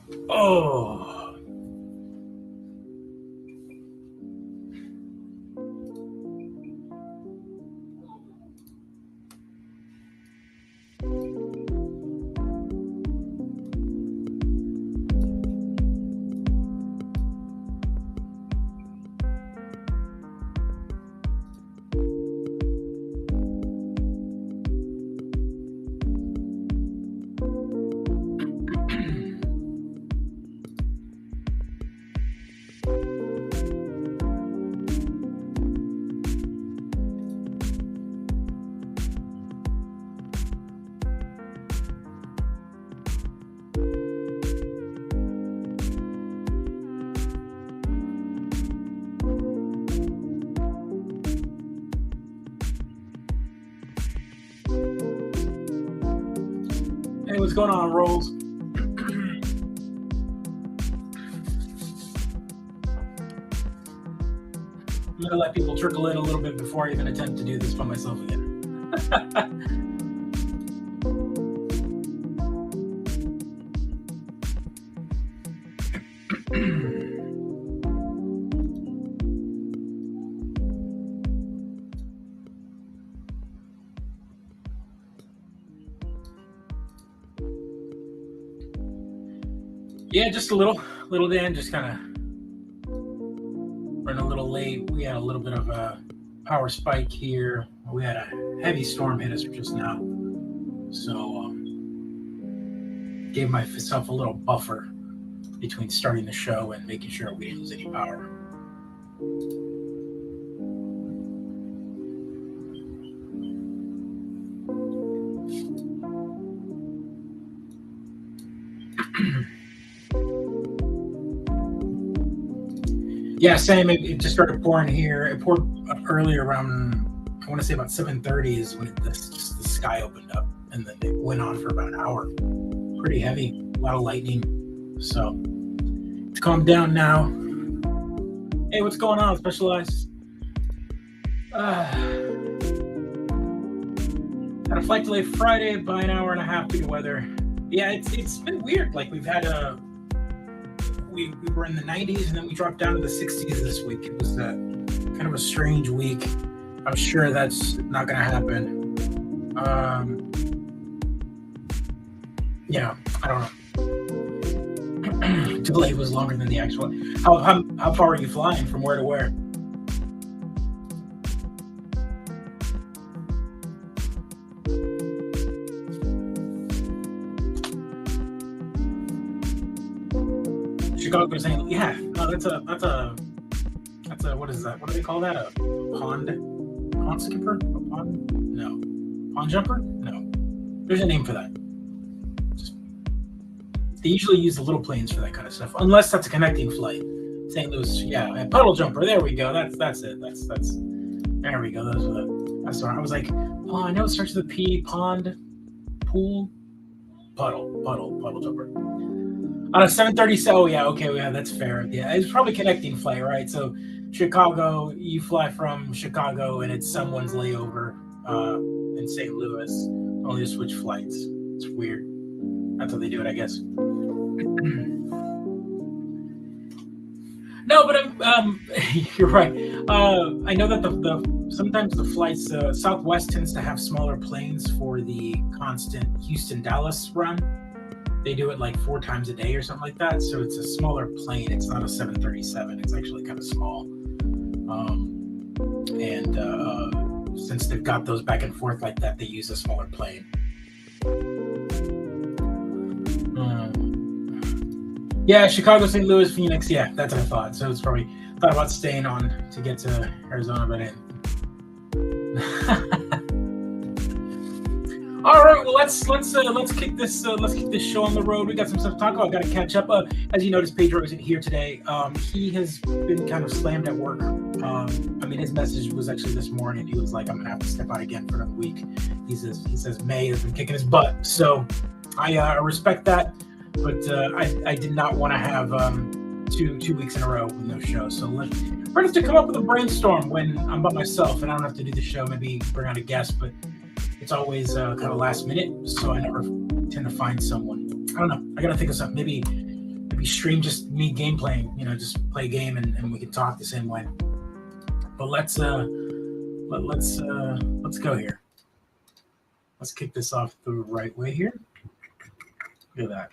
Oh. Hey, what's going on, Rolls? I'm going to let people trickle in a little bit before I even attempt to do this by myself again. Yeah, just a little Dan, just kind of running a little late. We had a little bit of a power spike here. We had a heavy storm hit us just now, so gave myself a little buffer between starting the show and making sure we didn't lose any power. Yeah, same. It just started pouring here. It poured earlier around, I want to say about 7:30 is when the sky opened up, and then it went on for about an hour. Pretty heavy, a lot of lightning. So it's calmed down now. Hey, what's going on, Specialized? Had a flight delay Friday by an hour and a half due to weather. Yeah, it's been weird. Like we've had we were in the 90s and then we dropped down to the 60s this week. It was kind of a strange week. I'm sure that's not going to happen. Yeah, I don't know. Delay was longer than the actual. How far are you flying? From where to where? Chicago saying, yeah, no, that's a what is that? What do they call that? A pond skipper? A pond? No. Pond jumper? No. There's a name for that. They usually use the little planes for that kind of stuff, unless that's a connecting flight. St. Louis, yeah, a puddle jumper. There we go. That's it. That's there we go. Those are that's what I was like. Oh, I know it starts with a P. Pond, pool, puddle jumper. On a 7:30, oh yeah, okay, yeah, that's fair. Yeah, it's probably connecting flight, right? So Chicago, you fly from Chicago, and it's someone's layover in St. Louis. Only to switch flights. It's weird. That's how they do it, I guess. No, but you're right. I know that sometimes the flights, Southwest tends to have smaller planes for the constant Houston-Dallas run. They do it like 4 times a day or something like that. So it's a smaller plane. It's not a 737. It's actually kind of small. And since they've got those back and forth like that, they use a smaller plane. Yeah, Chicago, St. Louis, Phoenix. Yeah, that's what I thought. So it's probably thought about staying on to get to Arizona, but it. All right, well let's kick this show on the road. We got some stuff to talk about. Got to catch up. As you noticed, Pedro isn't here today. He has been kind of slammed at work. I mean, his message was actually this morning. He was like, "I'm gonna have to step out again for another week." He says May has been kicking his butt. So I respect that, but I did not want to have 2 weeks in a row with no show. So we're going to come up with a brainstorm when I'm by myself and I don't have to do the show. Maybe bring on a guest, but. It's always kind of last minute, so I never tend to find someone. I don't know. I got to think of something. maybe stream just me game playing, just play a game and we can talk the same way. But let's go here. Let's kick this off the right way here. Look at that.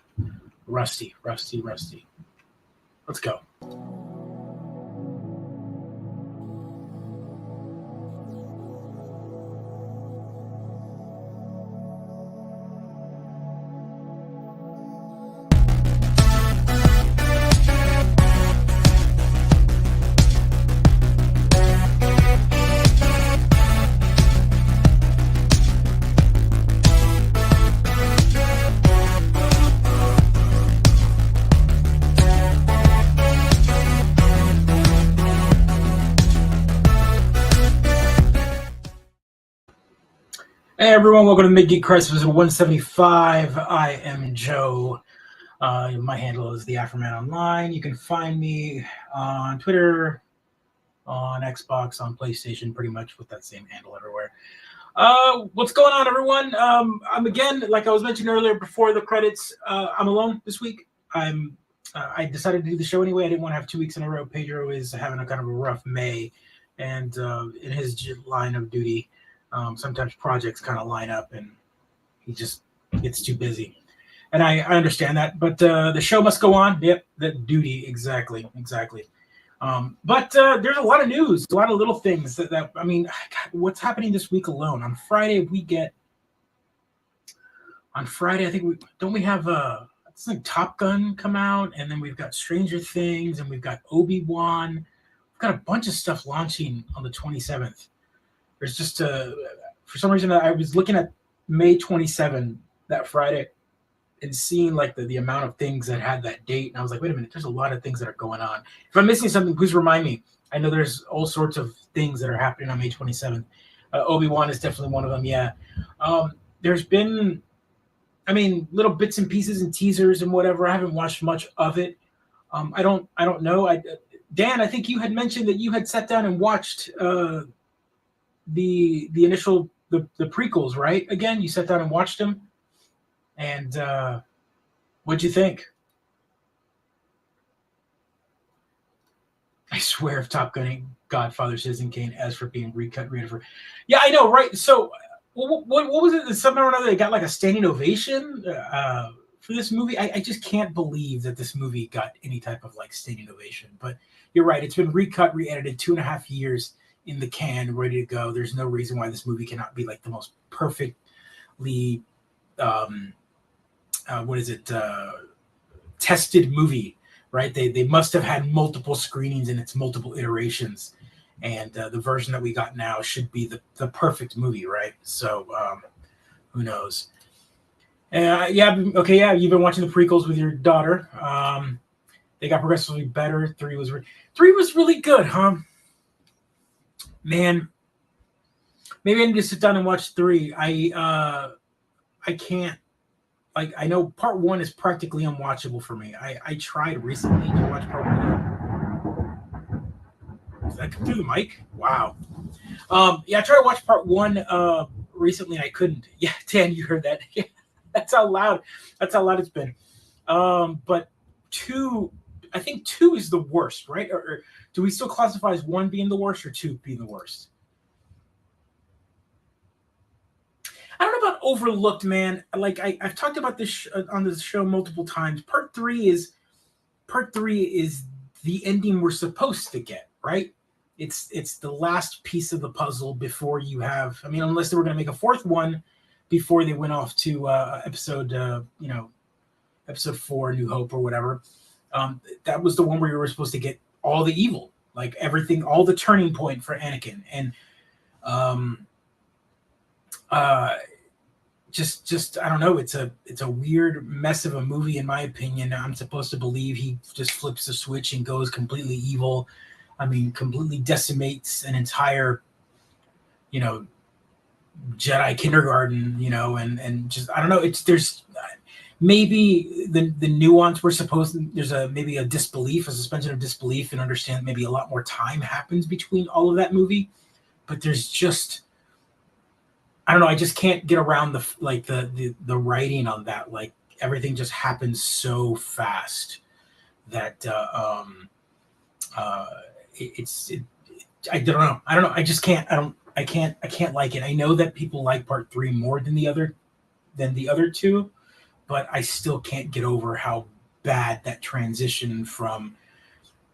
Rusty. Let's go. Hey everyone, welcome to Mid-Geek Crisis episode 175. I am Joe. My handle is the Afroman Online. You can find me on Twitter, on Xbox, on PlayStation, pretty much with that same handle everywhere. What's going on, everyone? I'm again, like I was mentioning earlier before the credits, I'm alone this week. I decided to do the show anyway. I didn't want to have 2 weeks in a row. Pedro is having a kind of a rough May, and in his line of duty, sometimes projects kind of line up and he just gets too busy. And I understand that, but the show must go on. Yep, that duty, exactly. But there's a lot of news, a lot of little things that I mean, God, what's happening this week alone? On Friday, I think we have it's like Top Gun come out, and then we've got Stranger Things, and we've got Obi-Wan. We've got a bunch of stuff launching on the 27th. There's just for some reason I was looking at May 27 that Friday and seeing like the amount of things that had that date, and I was like, wait a minute, there's a lot of things that are going on. If I'm missing something, please remind me. I know there's all sorts of things that are happening on May 27th. Obi-Wan is definitely one of them. Yeah, there's been, I mean, little bits and pieces and teasers and whatever. I haven't watched much of it. I don't know. Dan, I think you had mentioned that you had sat down and watched the initial the prequels, right? Again, you sat down and watched them, and what'd you think? I swear, if Top Gun ain't Godfather, Citizen Kane, as for being recut, yeah, I know, right? So, what was it? Something or another, they got like a standing ovation for this movie. I just can't believe that this movie got any type of like standing ovation. But you're right; it's been recut, re-edited, 2.5 years in the can, ready to go. There's no reason why this movie cannot be like the most perfectly tested movie, right? They must have had multiple screenings and its multiple iterations, and the version that we got now should be the perfect movie, right? So who knows? You've been watching the prequels with your daughter. They got progressively better. 3 was really good, huh? Man, maybe I need to sit down and watch 3. I can't. Like, I know part 1 is practically unwatchable for me. I tried recently to watch part 1. Did that come through the mic? Wow. I tried to watch part 1 recently and I couldn't. Yeah, Dan, you heard that. Yeah, that's how loud it's been. But 2, I think 2 is the worst, right? Or do we still classify as 1 being the worst or 2 being the worst? I don't know about overlooked, man. Like I've talked about this on this show multiple times. Part 3 is the ending we're supposed to get, right? It's the last piece of the puzzle before you have. I mean, unless they were going to make a 4th one before they went off to episode 4, New Hope or whatever. That was the one where you were supposed to get all the evil, like everything, all the turning point for Anakin, and just I don't know. It's a weird mess of a movie, in my opinion. I'm supposed to believe he just flips the switch and goes completely evil. I mean, completely decimates an entire, Jedi kindergarten, and just I don't know. There's maybe the nuance we're supposed to, there's maybe a suspension of disbelief, and understand maybe a lot more time happens between all of that movie, but there's just, I don't know. I just can't get around the writing on that. Like everything just happens so fast. that I don't know. I don't know. I just can't. I can't like it. I know that people like part three more than the other two, but I still can't get over how bad that transition from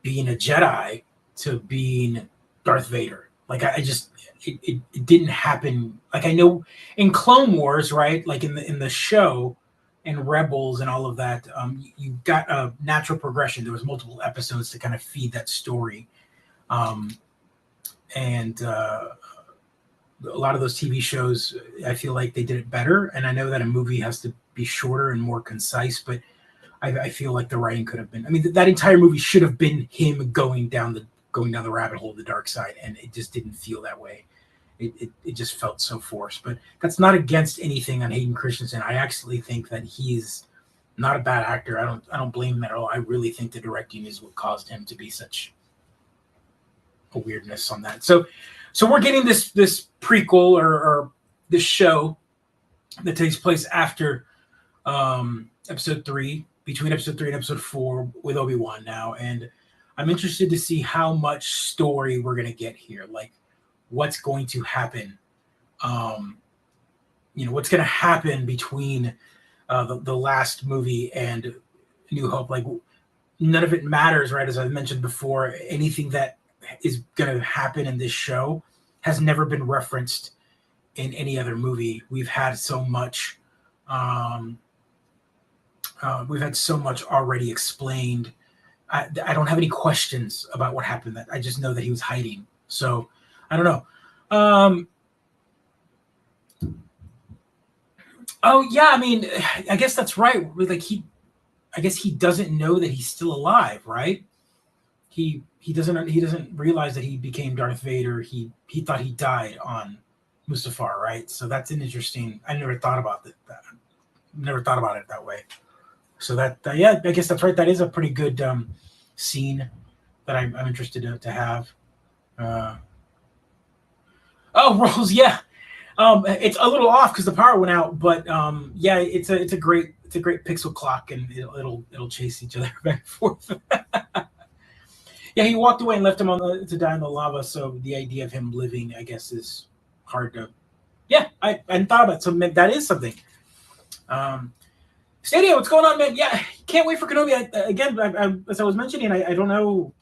being a Jedi to being Darth Vader. Like I just it didn't happen. Like I know in Clone Wars, right? Like in the show and Rebels and all of that, you got a natural progression. There was multiple episodes to kind of feed that story, and a lot of those TV shows, I feel like they did it better. And I know that a movie has to be shorter and more concise, but I feel like the writing could have been. I mean, that entire movie should have been him going down the rabbit hole of the dark side, and it just didn't feel that way. It just felt so forced. But that's not against anything on Hayden Christensen. I actually think that he's not a bad actor. I don't blame him at all. I really think the directing is what caused him to be such a weirdness on that. So we're getting this prequel or this show that takes place after episode 3, between episode 3 and episode 4 with Obi-Wan now, and I'm interested to see how much story we're gonna get here. Like, what's going to happen? What's gonna happen between the last movie and New Hope? Like, none of it matters, right? As I mentioned before, anything that is gonna happen in this show has never been referenced in any other movie. We've had so much. We've had so much already explained. I don't have any questions about what happened. I just know that he was hiding. So I don't know. Oh yeah, I mean, I guess that's right. Like I guess he doesn't know that he's still alive, right? He doesn't realize that he became Darth Vader. He thought he died on Mustafar, right? So that's an interesting. I never thought about that. Never thought about it that way. So that yeah, I guess that's right. That is a pretty good scene that I'm interested to have. Rolls, yeah. It's a little off because the power went out, but yeah, it's a great pixel clock, and it'll chase each other back and forth. Yeah, he walked away and left him to die in the lava. So the idea of him living, I guess, is hard to. Yeah, I hadn't thought about it. So that is something. Stadia, what's going on, man? Yeah, can't wait for Kenobi. Again, as I was mentioning, I don't know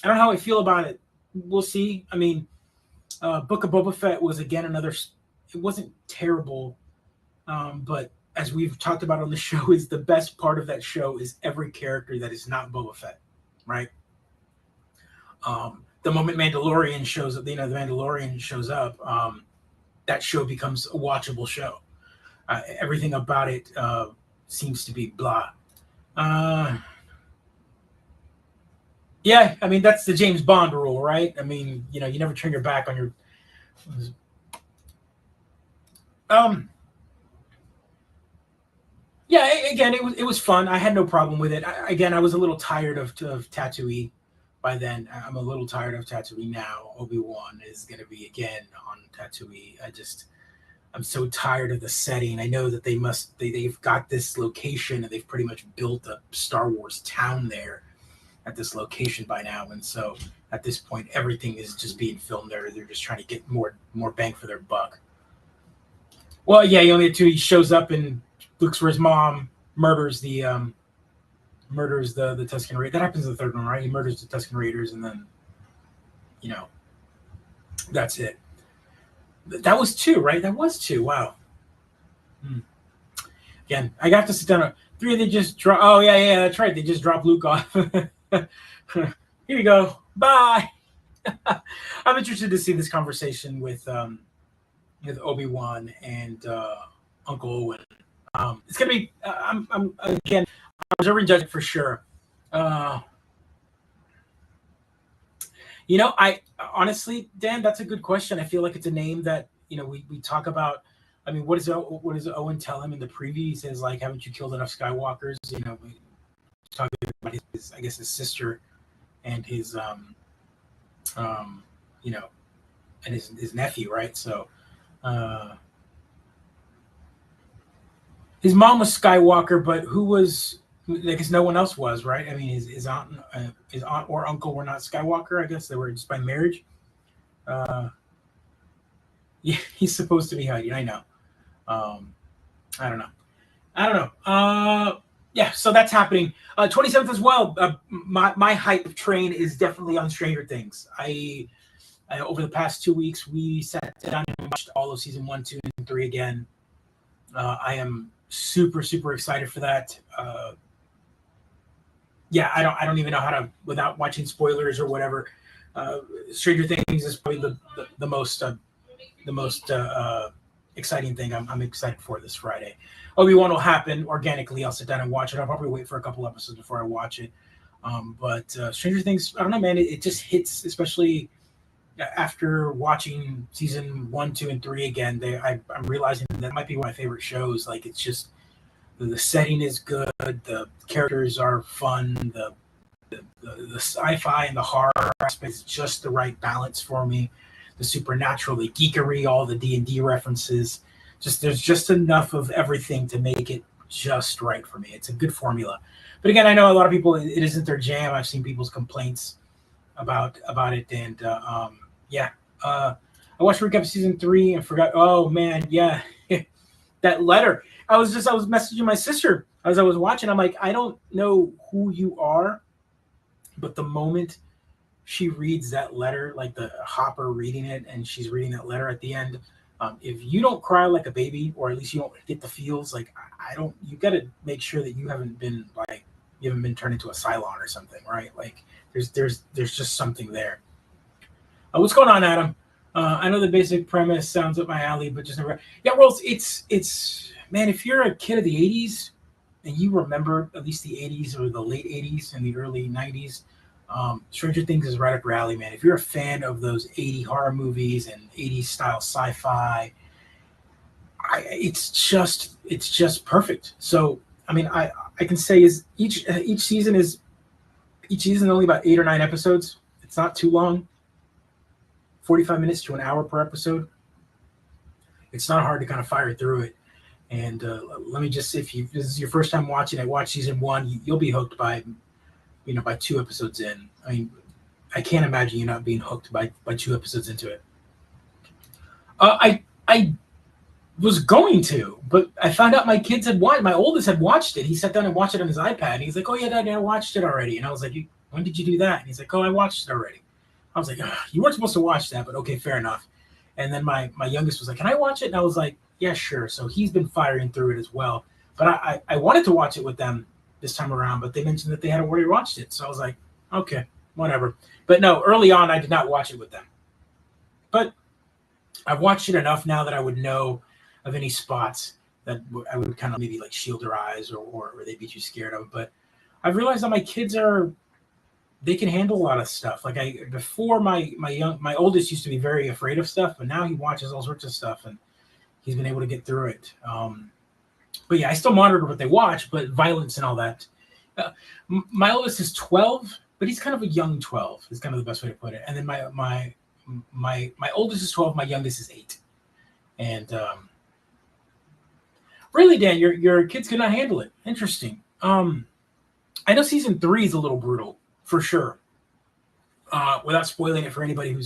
how I feel about it. We'll see. I mean, Book of Boba Fett was again another. It wasn't terrible, but as we've talked about on the show, is the best part of that show is every character that is not Boba Fett, right? The moment Mandalorian shows up, the Mandalorian shows up, that show becomes a watchable show. Everything about it seems to be blah. Yeah, I mean, that's the James Bond rule, right? I mean, you never turn your back on your. Yeah, again, it was fun. I had no problem with it. I was a little tired of Tatooine by then. I'm a little tired of Tatooine now. Obi-Wan is going to be again on Tatooine. I'm so tired of the setting. I know that they've got this location and they've pretty much built a Star Wars town there at this location by now. And so at this point, everything is just being filmed there. They're just trying to get more bang for their buck. Well, yeah, he only had 2. He shows up and looks for his mom, murders the Tusken Raiders. That happens in the third one, right? He murders the Tusken Raiders, and then, that's it. That was 2, right? That was 2. Wow. Again, I got to sit down. 3, they just drop. Oh yeah, that's right. They just dropped Luke off. Here you go. Bye. I'm interested to see this conversation with Obi-Wan and Uncle Owen. It's gonna be. I'm again. I'm reserving judgment for sure. I honestly, Dan, that's a good question. I feel like it's a name that we talk about. I mean, what does Owen tell him in the preview? He says, like, haven't you killed enough Skywalkers? We talk about his sister and his and his nephew, right? So his mom was Skywalker, but who was because no one else was, right? I mean, his aunt or uncle were not Skywalker. I guess they were just by marriage. Uh, yeah, he's supposed to be hiding. I know. Um, I don't know. I don't know. Yeah, so that's happening. 27th as well. My hype train is definitely on Stranger Things. I over the past 2 weeks, we sat down and watched all of season 1, 2, and 3 again. I am super, super excited for that. Yeah, I don't even know how to, without watching spoilers or whatever. Stranger Things is probably the most exciting thing I'm excited for this Friday. Obi-Wan will happen organically. I'll sit down and watch it. I'll probably wait for a couple episodes before I watch it. But Stranger Things, I don't know, man. It just hits, especially after watching season 1, 2, and 3 again. I'm realizing that might be one of my favorite shows. Like, it's just the setting is good, the characters are fun, the sci-fi and the horror aspect is just the right balance for me. The supernatural, the geekery, all the D&D references. There's just enough of everything to make it just right for me. It's a good formula. But again, I know a lot of people, it isn't their jam. I've seen people's complaints about it. And yeah, I watched recap of season 3 and forgot. Oh man, yeah, that letter. I was messaging my sister as I was watching. I'm like, I don't know who you are, but the moment she reads that letter, like the Hopper reading it, and she's reading that letter at the end. If you don't cry like a baby, or at least you don't get the feels, like I don't, you got to make sure that you haven't been turned into a Cylon or something, right? Like there's just something there. What's going on, Adam? I know the basic premise sounds up my alley, but just never. Yeah, well, it's man, if you're a kid of the '80s and you remember at least the '80s or the late '80s and the early '90s. Stranger Things is right up your alley, man. If you're a fan of those 80 horror movies and 80s style sci-fi, it's just perfect. So, I mean, I can say is each season is only about 8 or 9 episodes. It's not too long. 45 minutes to an hour per episode. It's not hard to kind of fire through it. And let me just, if this is your first time watching it, watch season 1. You'll be hooked by 2 episodes in. I mean, I can't imagine you not being hooked by 2 episodes into it. I was going to, but I found out my kids had watched. My oldest had watched it. He sat down and watched it on his iPad. And he's like, "Oh yeah, Dad, I watched it already." And I was like, "When did you do that?" And he's like, "Oh, I watched it already." I was like, "You weren't supposed to watch that, but okay, fair enough." And then my youngest was like, "Can I watch it?" And I was like, "Yeah, sure." So he's been firing through it as well. But I wanted to watch it with them this time around, but they mentioned that they had already watched it. So I was like, okay, whatever. But no, early on, I did not watch it with them. But I've watched it enough now that I would know of any spots that I would kind of maybe like shield their eyes or they'd be too scared of. But I've realized that my kids they can handle a lot of stuff. Like before my oldest used to be very afraid of stuff, but now he watches all sorts of stuff and he's been able to get through it. But yeah, I still monitor what they watch, but violence and all that. My oldest is 12, but he's kind of a young 12 is kind of the best way to put it. And then my oldest is 12, my youngest is 8. And really, Dan, your kids cannot handle it. Interesting. I know season 3 is a little brutal for sure. Without spoiling it for anybody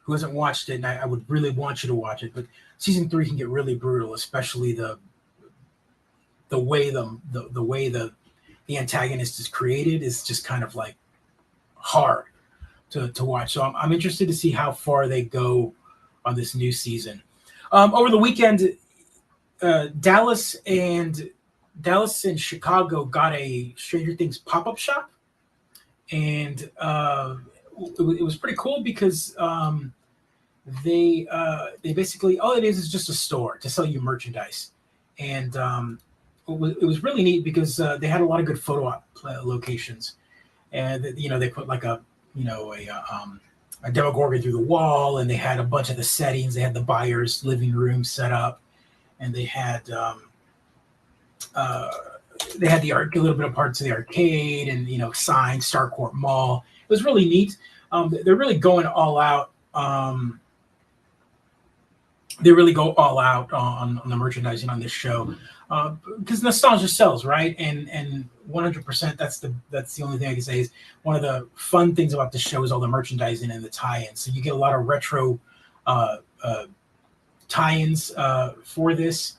who hasn't watched it, and I would really want you to watch it, but season 3 can get really brutal, especially the way the antagonist is created is just kind of like hard to watch. So I'm interested to see how far they go on this new season. Over the weekend, Dallas and Chicago got a Stranger Things pop-up shop, and it was pretty cool because they basically all it is just a store to sell you merchandise, and it was really neat because they had a lot of good photo op locations, and they put like a Demogorgon through the wall, and they had a bunch of the settings. They had the buyer's living room set up, and they had a little bit of parts of the arcade, and signs, Starcourt Mall. It was really neat. They're really going all out they really go all out on the merchandising on this show, because nostalgia sells, right? And 100%, that's the only thing I can say is one of the fun things about the show is all the merchandising and the tie-ins. So you get a lot of retro uh, uh, tie-ins for this.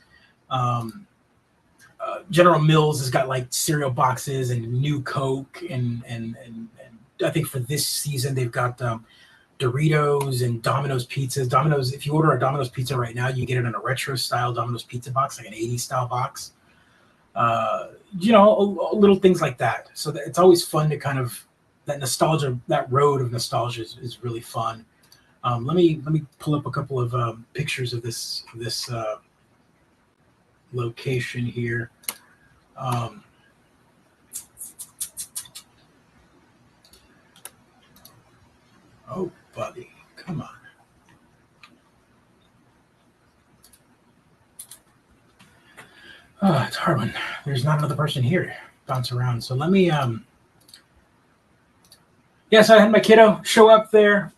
General Mills has got like cereal boxes and new Coke, and I think for this season they've got Doritos and Domino's pizzas. Domino's, if you order a Domino's pizza right now, you get it in a retro style Domino's pizza box, like an 80s style box. Little things like that. So it's always fun to kind of that nostalgia, that road of nostalgia is really fun. Let me pull up a couple of pictures of this location here. Oh, buddy, come on. It's hard when there's not another person here to bounce around. So let me so I had my kiddo show up there.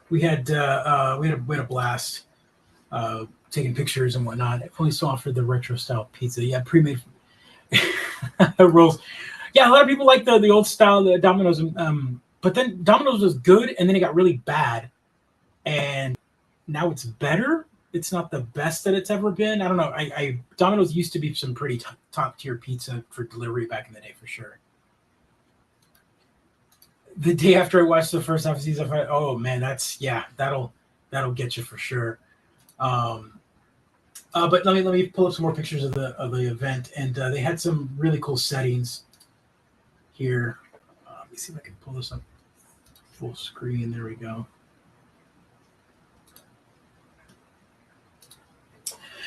We had a blast taking pictures and whatnot. I only saw for the retro style pizza. Yeah, pre-made rolls. Yeah, a lot of people like the old style, the Domino's. But then Domino's was good, and then it got really bad, and now it's better. It's not the best that it's ever been. I don't know. Domino's used to be some pretty top tier pizza for delivery back in the day, for sure. The day after I watched the first half of the season, oh man, that'll get you for sure. But let me pull up some more pictures of the event, and they had some really cool settings here. Let me see if I can pull this up full screen. There we go.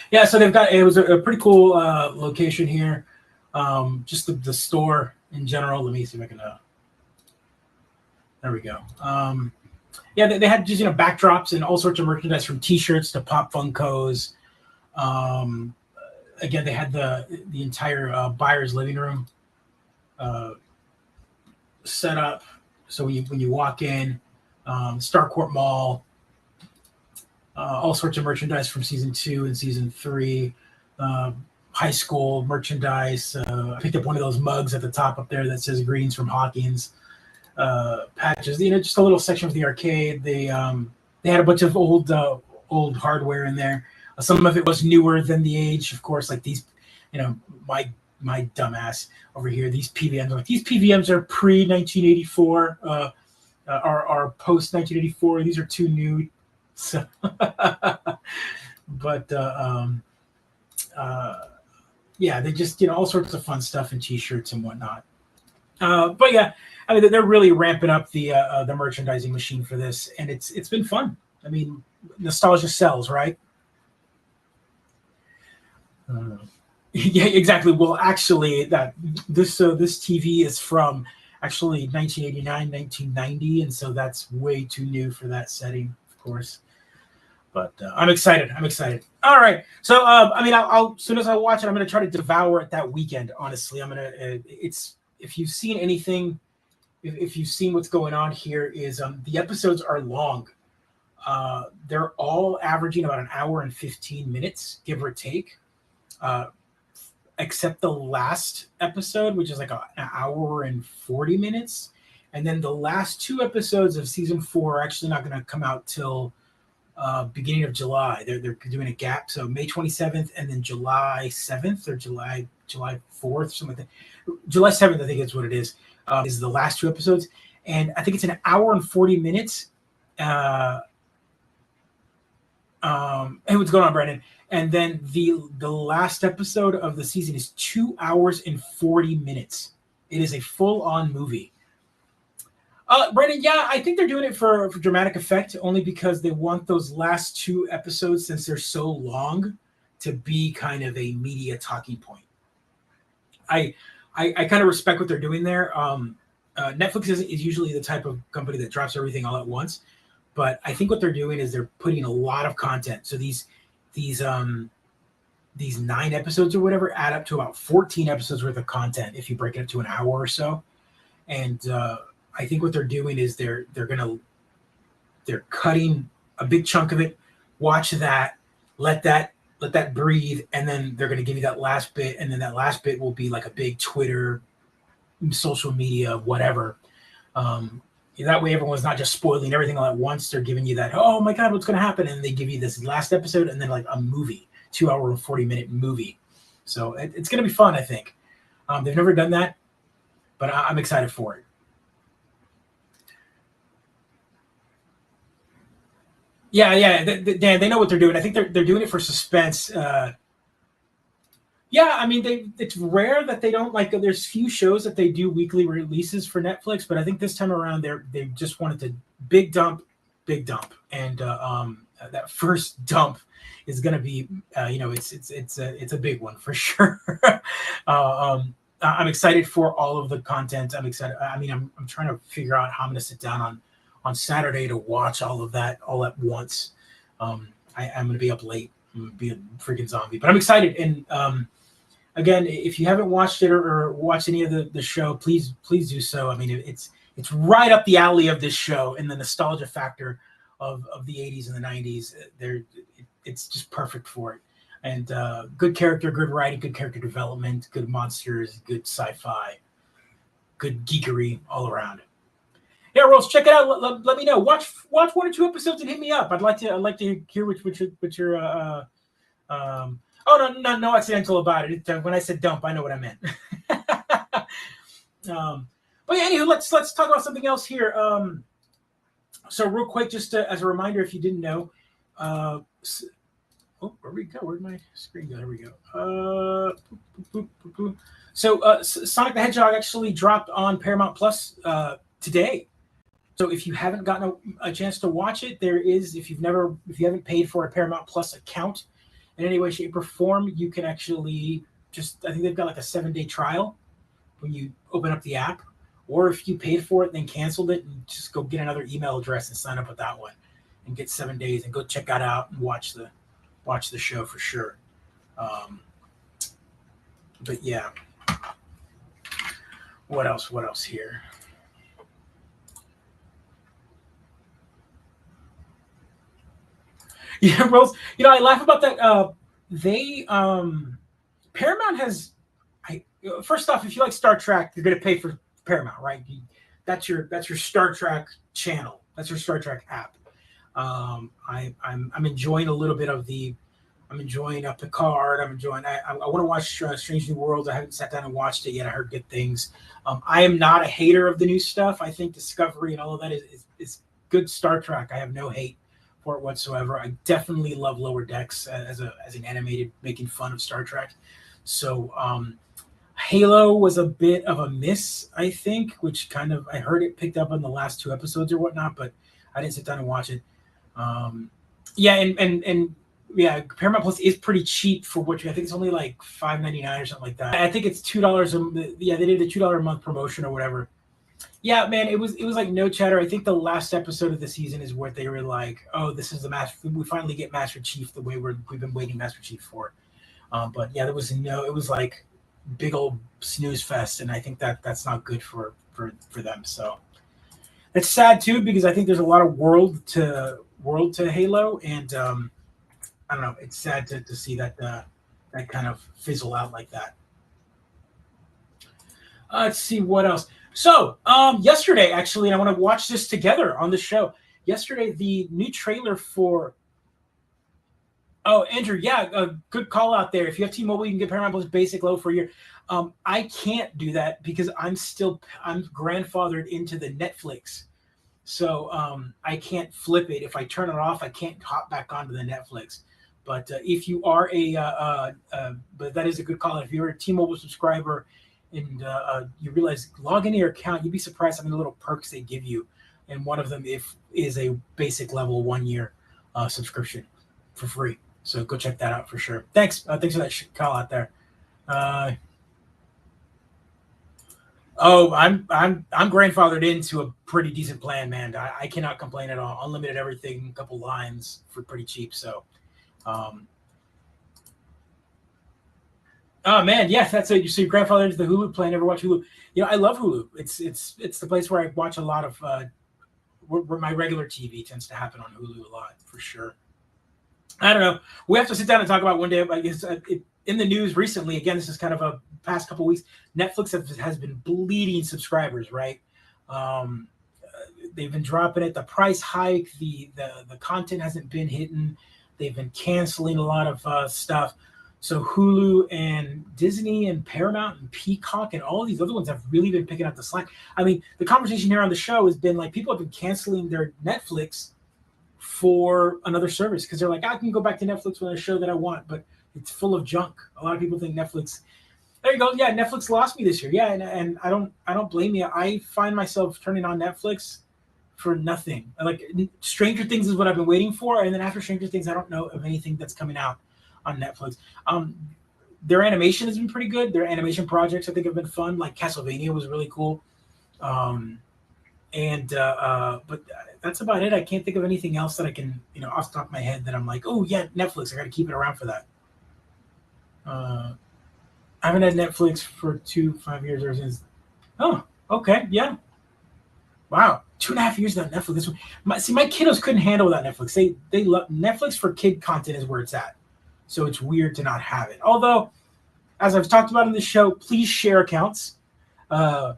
Yeah, so it was a pretty cool location here. Just the store in general. Let me see if I can. There we go. They had just backdrops and all sorts of merchandise from T-shirts to pop Funkos. Again, they had the entire buyer's living room set up. So when you walk in, Starcourt Mall, all sorts of merchandise from season 2 and season 3, high school merchandise. I picked up one of those mugs at the top up there that says "Greens from Hawkins." Patches, just a little section of the arcade. They had a bunch of old hardware in there. Some of it was newer than the age, of course, like these, my dumbass over here, these PVMs. Like, these PVMs are pre-1984, are post-1984. These are too new. So, but they just, all sorts of fun stuff and T-shirts and whatnot. But yeah, I mean, they're really ramping up the merchandising machine for this, and it's been fun. I mean, nostalgia sells, right? Yeah, exactly. Well, actually, this TV is from actually 1989, 1990, and so that's way too new for that setting, of course. But I'm excited. All right. So I'll as soon as I watch it, I'm gonna try to devour it that weekend. Honestly, I'm gonna. If you've seen anything, if you've seen what's going on here, is the episodes are long. They're all averaging about an hour and 15 minutes, give or take. Except the last episode, which is like an hour and 40 minutes. And then the last 2 episodes of season 4 are actually not going to come out till beginning of July. They're doing a gap. So May 27th and then July 7th or July 4th, something like that. July 7th, I think is what it is the last 2 episodes. And I think it's an hour and 40 minutes. Hey, what's going on, Brandon? And then the last episode of the season is 2 hours and 40 minutes. It is a full-on movie. Brandon, yeah, I think they're doing it for dramatic effect, only because they want those last 2 episodes, since they're so long, to be kind of a media talking point. I kind of respect what they're doing there. Netflix is usually the type of company that drops everything all at once, but I think what they're doing is they're putting a lot of content. So these 9 episodes or whatever add up to about 14 episodes worth of content if you break it up to an hour or so. And I think what they're doing is they're cutting a big chunk of it, watch that, let that breathe, and then they're going to give you that last bit, and then that last bit will be like a big Twitter, social media, whatever. That way everyone's not just spoiling everything all at once. They're giving you that, oh my God, what's going to happen? And they give you this last episode and then like a movie, 2 hour and 40-minute movie. So it's going to be fun, I think. They've never done that, but I'm excited for it. Yeah, Dan, they know what they're doing. I think they're doing it for suspense. Yeah, I mean, it's rare that they don't like. There's few shows that they do weekly releases for Netflix, but I think this time around they just wanted to big dump, and that first dump is going to be, it's a big one for sure. I'm excited for all of the content. I'm excited. I mean, I'm trying to figure out how I'm going to sit down on Saturday to watch all of that all at once. I'm going to be up late. I'm going to be a freaking zombie, but I'm excited. And again, if you haven't watched it or watched any of the show, please do so. I mean, it's right up the alley of this show and the nostalgia factor of the 80s and the 90s. It's just perfect for it. And good character, good writing, good character development, good monsters, good sci-fi, good geekery all around. Yeah, Rose, check it out. Let me know. Watch 1 or 2 episodes and hit me up. I'd like to hear what your oh no accidental about it. When I said dump, I know what I meant. But yeah, anywho, let's talk about something else here. So real quick, just as a reminder, if you didn't know, where we go? Where'd my screen go? There we go. So Sonic the Hedgehog actually dropped on Paramount Plus today. So if you haven't gotten a chance to watch it, there is, if you haven't paid for a Paramount Plus account in any way, shape, or form, you can actually I think they've got like a 7-day trial when you open up the app. Or if you paid for it and then canceled it, and just go get another email address and sign up with that one and get 7 days and go check that out and watch the show for sure. But yeah. What else here? Yeah, Rose. I laugh about that. Paramount has. First off, if you like Star Trek, you're going to pay for Paramount, right? That's your Star Trek channel. That's your Star Trek app. I'm enjoying a little bit of I'm enjoying Picard. I want to watch Strange New Worlds. I haven't sat down and watched it yet. I heard good things. I am not a hater of the new stuff. I think Discovery and all of that is good Star Trek. I have no hate for it whatsoever. I definitely love Lower Decks as an animated making fun of Star Trek. So Halo was a bit of a miss, I think, which kind of, I heard it picked up on the last 2 episodes or whatnot, but I didn't sit down and watch it. Yeah, and yeah, Paramount Plus is pretty cheap for what I think it's only like $5.99 or something like that. I think it's $2. Yeah, they did the $2 a month promotion or whatever. Yeah, man, it was like no chatter. I think the last episode of the season is where they were like, "Oh, this is the we finally get Master Chief the way we've been waiting Master Chief for." But yeah, it was like big old snooze fest, and I think that's not good for them. So it's sad too, because I think there's a lot of world to Halo, and I don't know. It's sad to see that kind of fizzle out like that. Let's see what else. So, yesterday, actually, and I want to watch this together on the show. Yesterday, the new trailer for... Oh, Andrew, yeah, good call out there. If you have T-Mobile, you can get Paramount Plus basic low for a year. I can't do that because I'm grandfathered into the Netflix. So I can't flip it. If I turn it off, I can't hop back onto the Netflix. But if you are but that is a good call. If you're a T-Mobile subscriber, and you realize log into your account, you'd be surprised how many little perks they give you. And one of them is a basic level 1 year subscription for free. So go check that out for sure. Thanks for that call out there. I'm grandfathered into a pretty decent plan, man. I cannot complain at all. Unlimited everything, a couple lines for pretty cheap. So. Oh man, yeah, that's it. So your grandfather into the Hulu plan. Never watch Hulu. I love Hulu. It's the place where I watch a lot of my regular TV tends to happen on Hulu a lot for sure. I don't know. We have to sit down and talk about one day. I guess in the news recently. Again, this is kind of a past couple weeks. Netflix has been bleeding subscribers, right? They've been dropping it. The price hike, the content hasn't been hitting. They've been canceling a lot of stuff. So Hulu and Disney and Paramount and Peacock and all of these other ones have really been picking up the slack. I mean, the conversation here on the show has been like people have been canceling their Netflix for another service because they're like, I can go back to Netflix with a show that I want, but it's full of junk. A lot of people think Netflix. There you go. Yeah, Netflix lost me this year. Yeah, and I don't blame you. I find myself turning on Netflix for nothing. Like Stranger Things is what I've been waiting for, and then after Stranger Things, I don't know of anything that's coming out on Netflix. Their animation has been pretty good. Their animation projects, I think, have been fun. Like Castlevania was really cool. But that's about it. I can't think of anything else that I can, off the top of my head that I'm like, oh yeah, Netflix. I got to keep it around for that. I haven't had Netflix for 5 years or since. Oh, okay, yeah. Wow, 2.5 years without Netflix. My kiddos couldn't handle without Netflix. They love Netflix for kid content is where it's at. So it's weird to not have it. Although, as I've talked about in the show, please share accounts. Netflix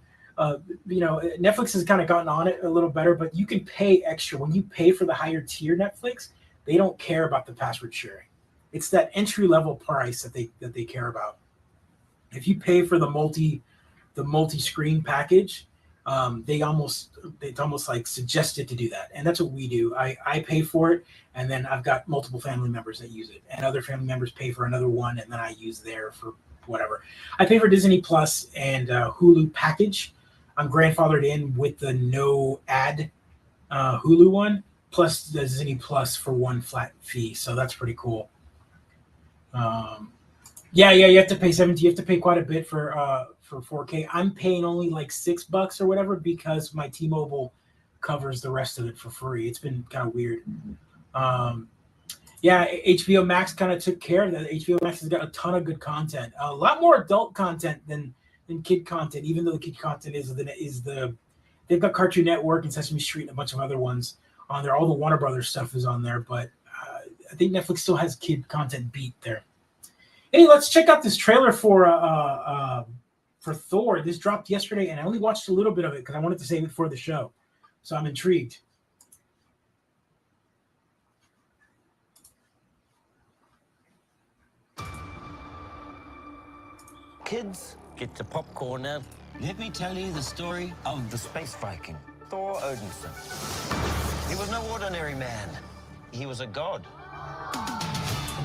has kind of gotten on it a little better, but you can pay extra. When you pay for the higher tier Netflix, they don't care about the password sharing. It's that entry level price that they care about. If you pay for the multi-screen package, it's almost like suggested to do that, and that's what we do. I pay for it, and then I've got multiple family members that use it, and other family members pay for another one, and then I use there for whatever. I pay for Disney Plus and Hulu package. I'm grandfathered in with the no ad Hulu one, plus the Disney Plus for one flat fee, so that's pretty cool. Yeah, you have to pay $70. You have to pay quite a bit for 4K. I'm paying only like $6 or whatever because my T-Mobile covers the rest of it for free. It's been kind of weird. HBO Max kind of took care of that. HBO Max has got a ton of good content, a lot more adult content than kid content. Even though the kid content they've got Cartoon Network and Sesame Street and a bunch of other ones on there. All the Warner Brothers stuff is on there, but I think Netflix still has kid content beat there. Hey, let's check out this trailer for Thor. This dropped yesterday, and I only watched a little bit of it because I wanted to save it for the show. So I'm intrigued. Kids, get the popcorn now. Let me tell you the story of the space Viking, Thor Odinson. He was no ordinary man. He was a god.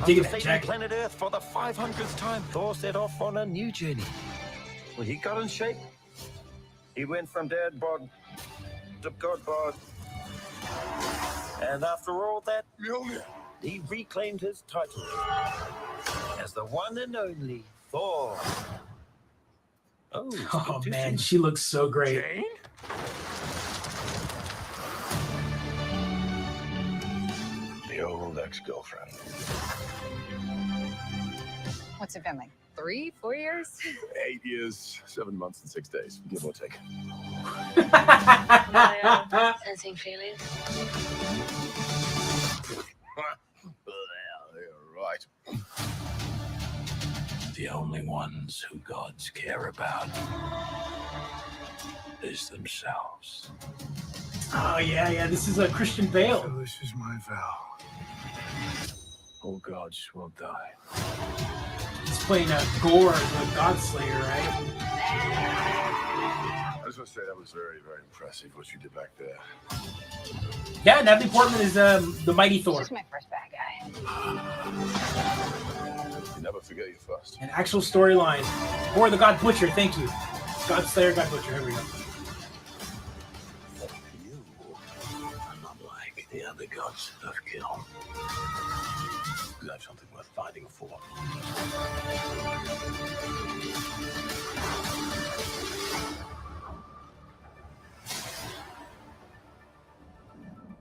Digging After that saving jacket. planet Earth for the 500th time, Thor set off on a new journey. Well, he got in shape. He went from dad bod to god bod. And after all that, he reclaimed his title as the one and only Thor. Oh man, she looks so great. Jane? The old ex-girlfriend. What's it been like 3-4 years? 8 years, 7 months, and 6 days, give or take. Sensing feelings. You're right. The only ones who gods care about is themselves. Oh yeah. This is a Christian Bale. So this is my vow. All gods will die. He's playing Gore, the God Slayer, right? I just want to say that was very, very impressive what you did back there. Yeah, Natalie Portman is the mighty Thor. She's my first bad guy. You never forget your first. An actual storyline. Or the God Butcher, thank you. God Slayer, God Butcher, here we go. You are not like the other gods of kill. You have something worth fighting for.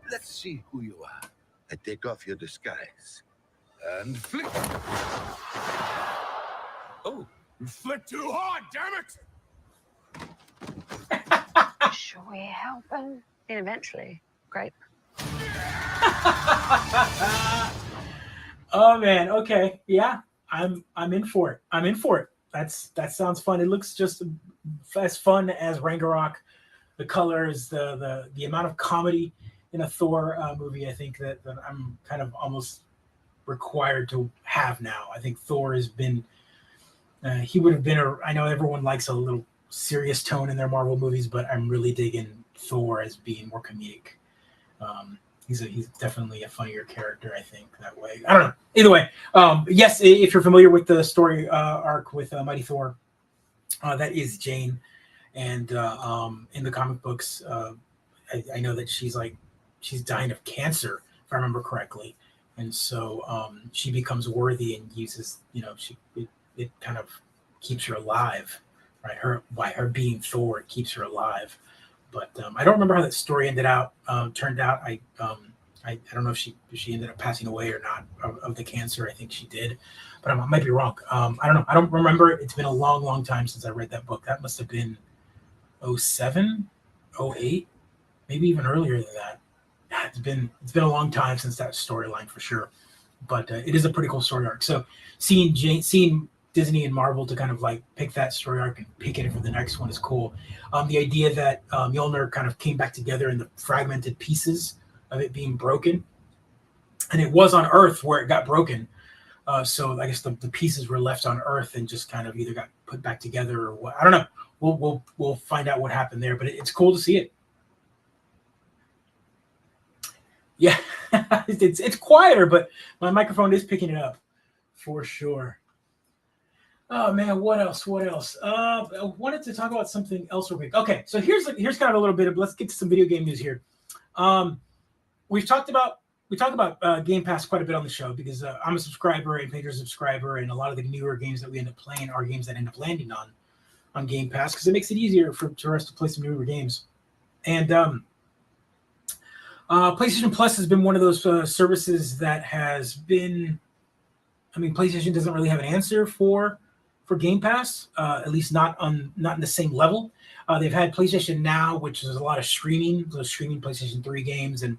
Let's see who you are. I take off your disguise. And flick. Oh, You flick too hard, damn it! Should we help him? And eventually, Great. Oh man, okay, yeah, I'm in for it. I'm in for it. That sounds fun. It looks just as fun as Ragnarok. The colors, the amount of comedy in a Thor movie. I think that I'm kind of almost required to have now. I think Thor has been. He would have been a. I know everyone likes a little serious tone in their Marvel movies, but I'm really digging Thor as being more comedic. He's definitely a funnier character, I think, that way. I don't know. Either way, yes, if you're familiar with the story arc with Mighty Thor, that is Jane. And in the comic books, I know that she's dying of cancer, if I remember correctly. And so she becomes worthy and uses, it kind of keeps her alive, right? Her being Thor, it keeps her alive. But I don't remember how that story turned out. I don't know if she ended up passing away or not of the cancer. I think she did, but I might be wrong. I don't know. I don't remember. It's been a long, long time since I read that book. That must have been 07, 08, maybe even earlier than that. It's been a long time since that storyline for sure. But it is a pretty cool story arc. So seeing Disney and Marvel to kind of like pick that story arc and pick it for the next one is cool. The idea that Mjolnir kind of came back together in the fragmented pieces of it being broken, and it was on Earth where it got broken. So I guess the pieces were left on Earth and just kind of either got put back together or what. I don't know. We'll find out what happened there, but it's cool to see it. Yeah, it's quieter, but my microphone is picking it up for sure. Oh man, what else? I wanted to talk about something else real quick. Okay, so here's kind of a little bit of. Let's get to some video game news here. We talked about Game Pass quite a bit on the show because I'm a subscriber and Pedro's a subscriber, and a lot of the newer games that we end up playing are games that end up landing on Game Pass because it makes it easier for us to play some newer games. And PlayStation Plus has been one of those services that has been. I mean, PlayStation doesn't really have an answer for Game Pass, at least not in the same level. They've had PlayStation Now, which is a lot of streaming PlayStation 3 games, and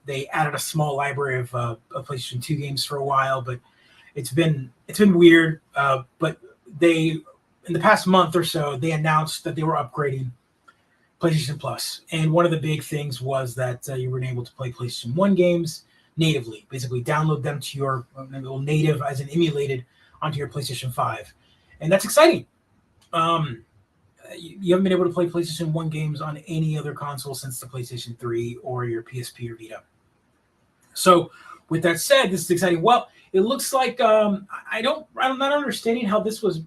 they added a small library of PlayStation 2 games for a while, but it's been weird. But they, in the past month or so, they announced that they were upgrading PlayStation Plus, and one of the big things was that you were able to play PlayStation 1 games natively, basically download them to your native, as in emulated, onto your PlayStation 5. And that's exciting. You haven't been able to play PlayStation 1 games on any other console since the PlayStation 3 or your PSP or Vita. So with that said, this is exciting. Well, it looks like I'm not understanding how this was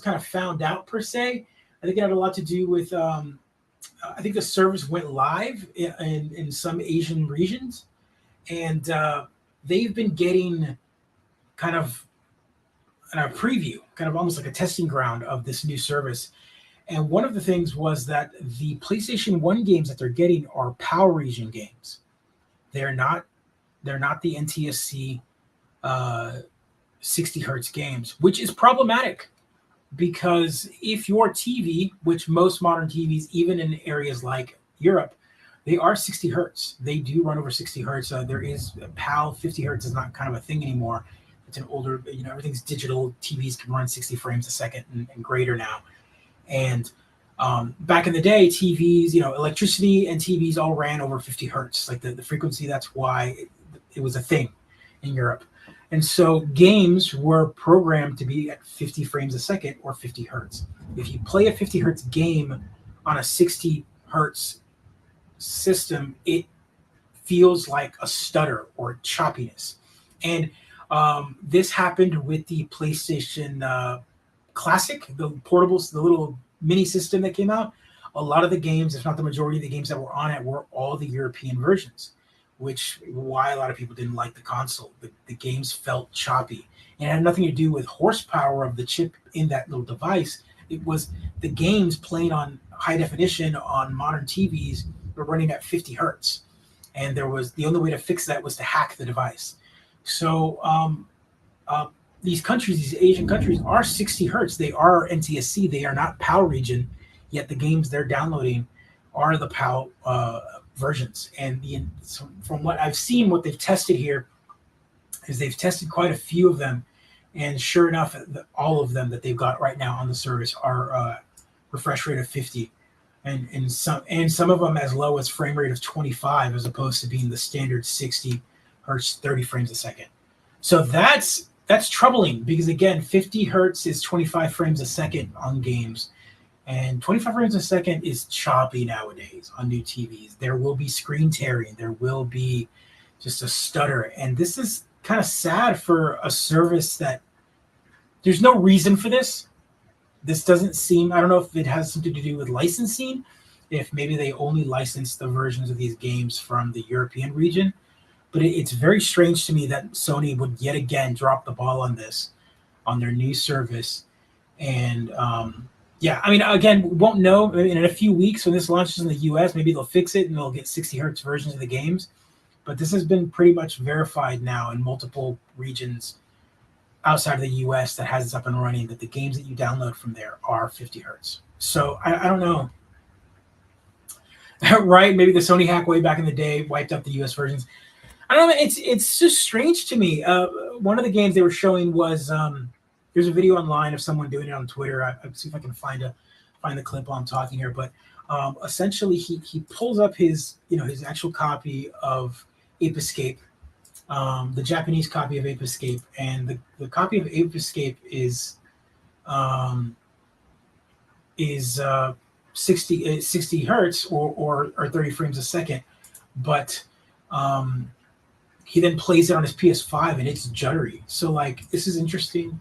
kind of found out per se. I think it had a lot to do with I think the service went live in some Asian regions, and they've been getting kind of a preview, kind of almost like a testing ground of this new service. And one of the things was that the PlayStation 1 games that they're getting are Power Region games. They're not the NTSC 60 hertz games, which is problematic because if your TV, which most modern TVs, even in areas like Europe, they are 60 hertz. They do run over 60 hertz. There is PAL 50 hertz is not kind of a thing anymore. It's an older, everything's digital. TVs can run 60 frames a second and greater now. And back in the day, TVs, electricity and TVs all ran over 50 hertz, like the frequency. That's why it was a thing in Europe. And so games were programmed to be at 50 frames a second or 50 hertz. If you play a 50 hertz game on a 60 hertz system, it feels like a stutter or choppiness. And this happened with the PlayStation Classic, the portables, the little mini system that came out. A lot of the games, if not the majority of the games that were on it, were all the European versions, which why a lot of people didn't like the console. The games felt choppy. And it had nothing to do with horsepower of the chip in that little device. It was the games playing on high definition on modern TVs were running at 50 hertz. And the only way to fix that was to hack the device. So these countries, these Asian countries, are 60 hertz. They are NTSC. They are not PAL region, yet the games they're downloading are the PAL versions. And from what I've seen, what they've tested here is they've tested quite a few of them, and sure enough, all of them that they've got right now on the service are refresh rate of 50, and some of them as low as frame rate of 25, as opposed to being the standard 60 hertz, 30 frames a second. So that's troubling, because again, 50 hertz is 25 frames a second on games, and 25 frames a second is choppy nowadays on new TVs. There will be screen tearing, there will be just a stutter, and this is kind of sad for a service that there's no reason for this. This doesn't seem, I don't know if it has something to do with licensing, if maybe they only license the versions of these games from the European region, but it's very strange to me that Sony would yet again drop the ball on this, on their new service. And yeah, I mean, again, we won't know in a few weeks when this launches in the US. Maybe they'll fix it and they'll get 60 hertz versions of the games. But this has been pretty much verified now in multiple regions outside of the US that has this up and running, that the games that you download from there are 50 hertz. So I don't know. Right? Maybe the Sony hack way back in the day wiped out the US versions. I don't know. It's just strange to me. One of the games they were showing was there's a video online of someone doing it on Twitter. I'll see if I can find the clip while I'm talking here. But essentially, he pulls up his actual copy of Ape Escape, the Japanese copy of Ape Escape, and the copy of Ape Escape is 60 hertz or 30 frames a second, but he then plays it on his PS5 and it's juddery. So like, this is interesting.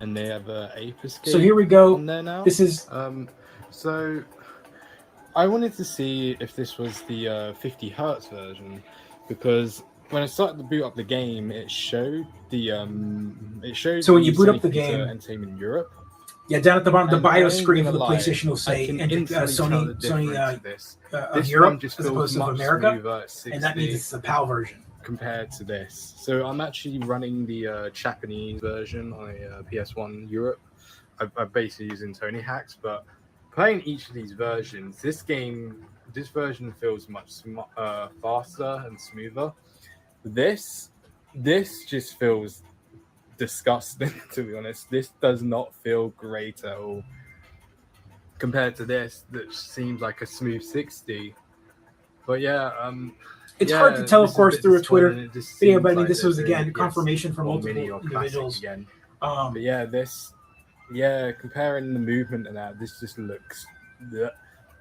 And they have Ape Escape. So here we go. On there now. This is so I wanted to see if this was the 50 hertz version, because when I started to boot up the game, it showed so when you boot up the game, Entertainment Europe. Yeah, down at the bottom, the And bio I ain't screen for gonna the lie, PlayStation will say I can Sony instantly tell the difference to of this Europe one just as feels opposed to much America, smoother at 60 and that means it's the PAL version. compared to this. So I'm actually running the Japanese version on a PS1 Europe. I'm basically using Tony hacks, but playing each of these versions, this version feels much faster and smoother. This just feels disgusting, to be honest. This does not feel great at all compared to this that seems like a smooth 60. But yeah, it's hard to tell, of course, through a Twitter video, but I mean, like this was doing again a confirmation from PS1 multiple Mini or Classic individuals. again. But Yeah, comparing the movement and that, this just looks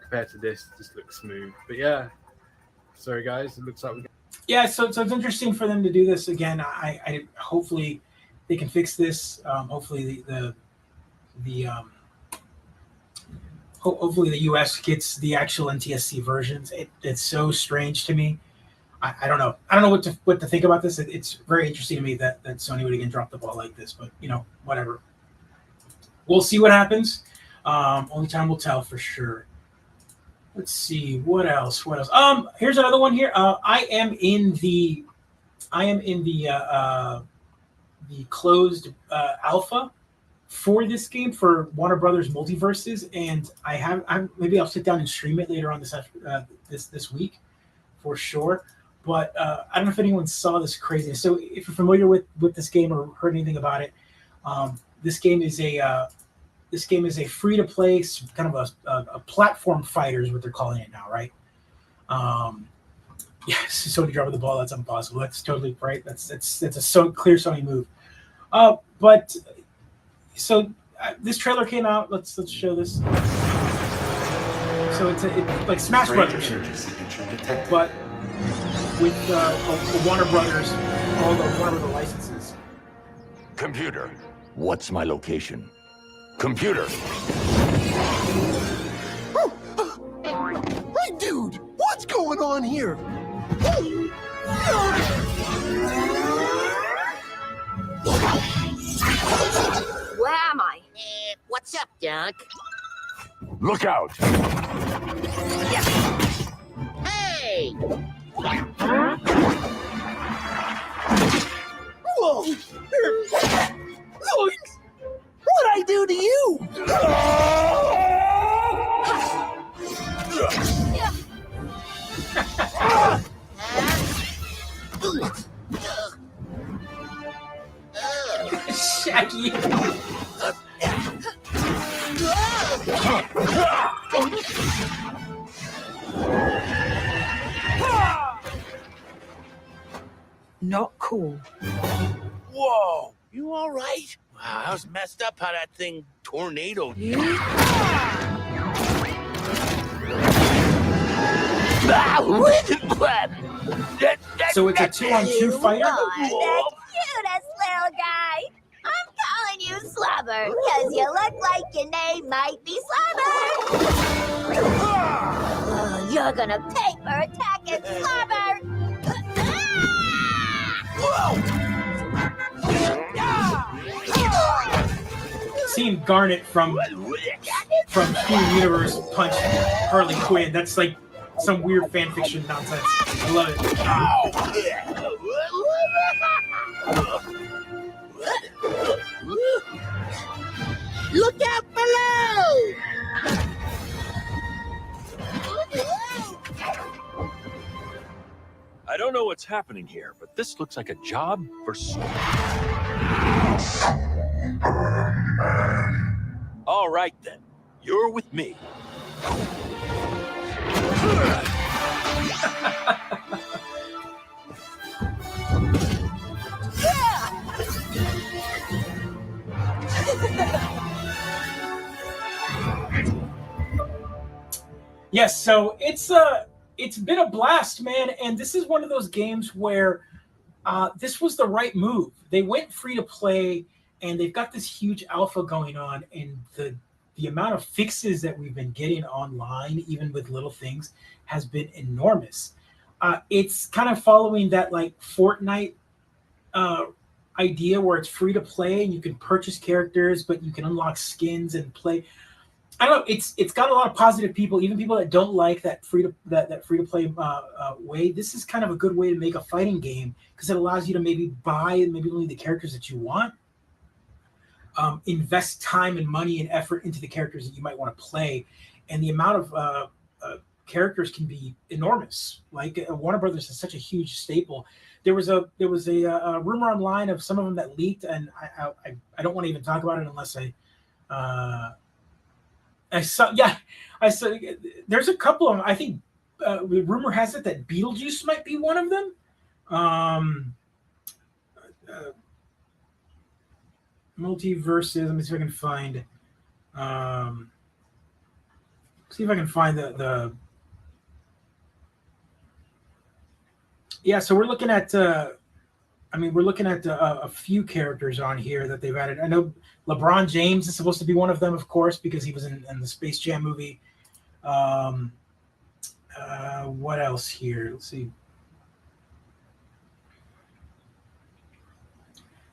compared to this, just looks smooth. But yeah, sorry guys, it looks like we. Yeah, so it's interesting for them to do this again. I hopefully they can fix this. Hopefully hopefully the US gets the actual NTSC versions. It's so strange to me. I don't know. I don't know what to think about this. It's very interesting to me that Sony would again drop the ball like this. But whatever. We'll see what happens. Only time will tell for sure. Let's see what else. Here's another one here. I am in the closed alpha for this game for Warner Brothers Multiverses, and maybe I'll sit down and stream it later on this week for sure. But I don't know if anyone saw this craziness. So if you're familiar with this game or heard anything about it, this game is a free-to-play kind of a platform fighter is what they're calling it now, right? Yes, Sony dropping the ball. That's impossible. That's totally right. That's a clear Sony move. But so this trailer came out. Let's show this. So it's like Smash Brothers, but with Warner Brothers, all the Warner Brothers licenses. Computer, what's my location? Computer. Hey, dude, what's going on here? Where am I? What's up, Doug? Look out! Hey! Whoa! What'd I do to you? Not cool. Whoa! You all right? Wow, that was messed up how that thing tornadoed you. So it's a 2-on-2 fighter? The cutest little guy. I'm calling you Slobber, because you look like your name might be Slobber. Oh, you're gonna pay for attacking Slobber. Seeing Garnet from Steven Universe punch Harley Quinn, that's like some weird fan fiction nonsense. I love it. Look out below! I don't know what's happening here, but this looks like a job for All right, then. You're with me. Yes, so it's been a blast, man, and this is one of those games where this was the right move. They went free to play, and they've got this huge alpha going on, and the amount of fixes that we've been getting online, even with little things, has been enormous. It's kind of following that like Fortnite idea where it's free to play and you can purchase characters, but you can unlock skins and play. I don't know. It's got a lot of positive people, even people that don't like that free to play way. This is kind of a good way to make a fighting game because it allows you to maybe buy maybe only the characters that you want, invest time and money and effort into the characters that you might want to play, and the amount of characters can be enormous. Like Warner Brothers is such a huge staple. There was a rumor online of some of them that leaked, and I don't want to even talk about it unless I saw there's a couple of them. I think the rumor has it that Beetlejuice might be one of them. Multiverses. Let me see if I can find. See if I can find the. Yeah, so we're looking at. We're looking at a few characters on here that they've added. I know LeBron James is supposed to be one of them, of course, because he was in the Space Jam movie. What else here? Let's see.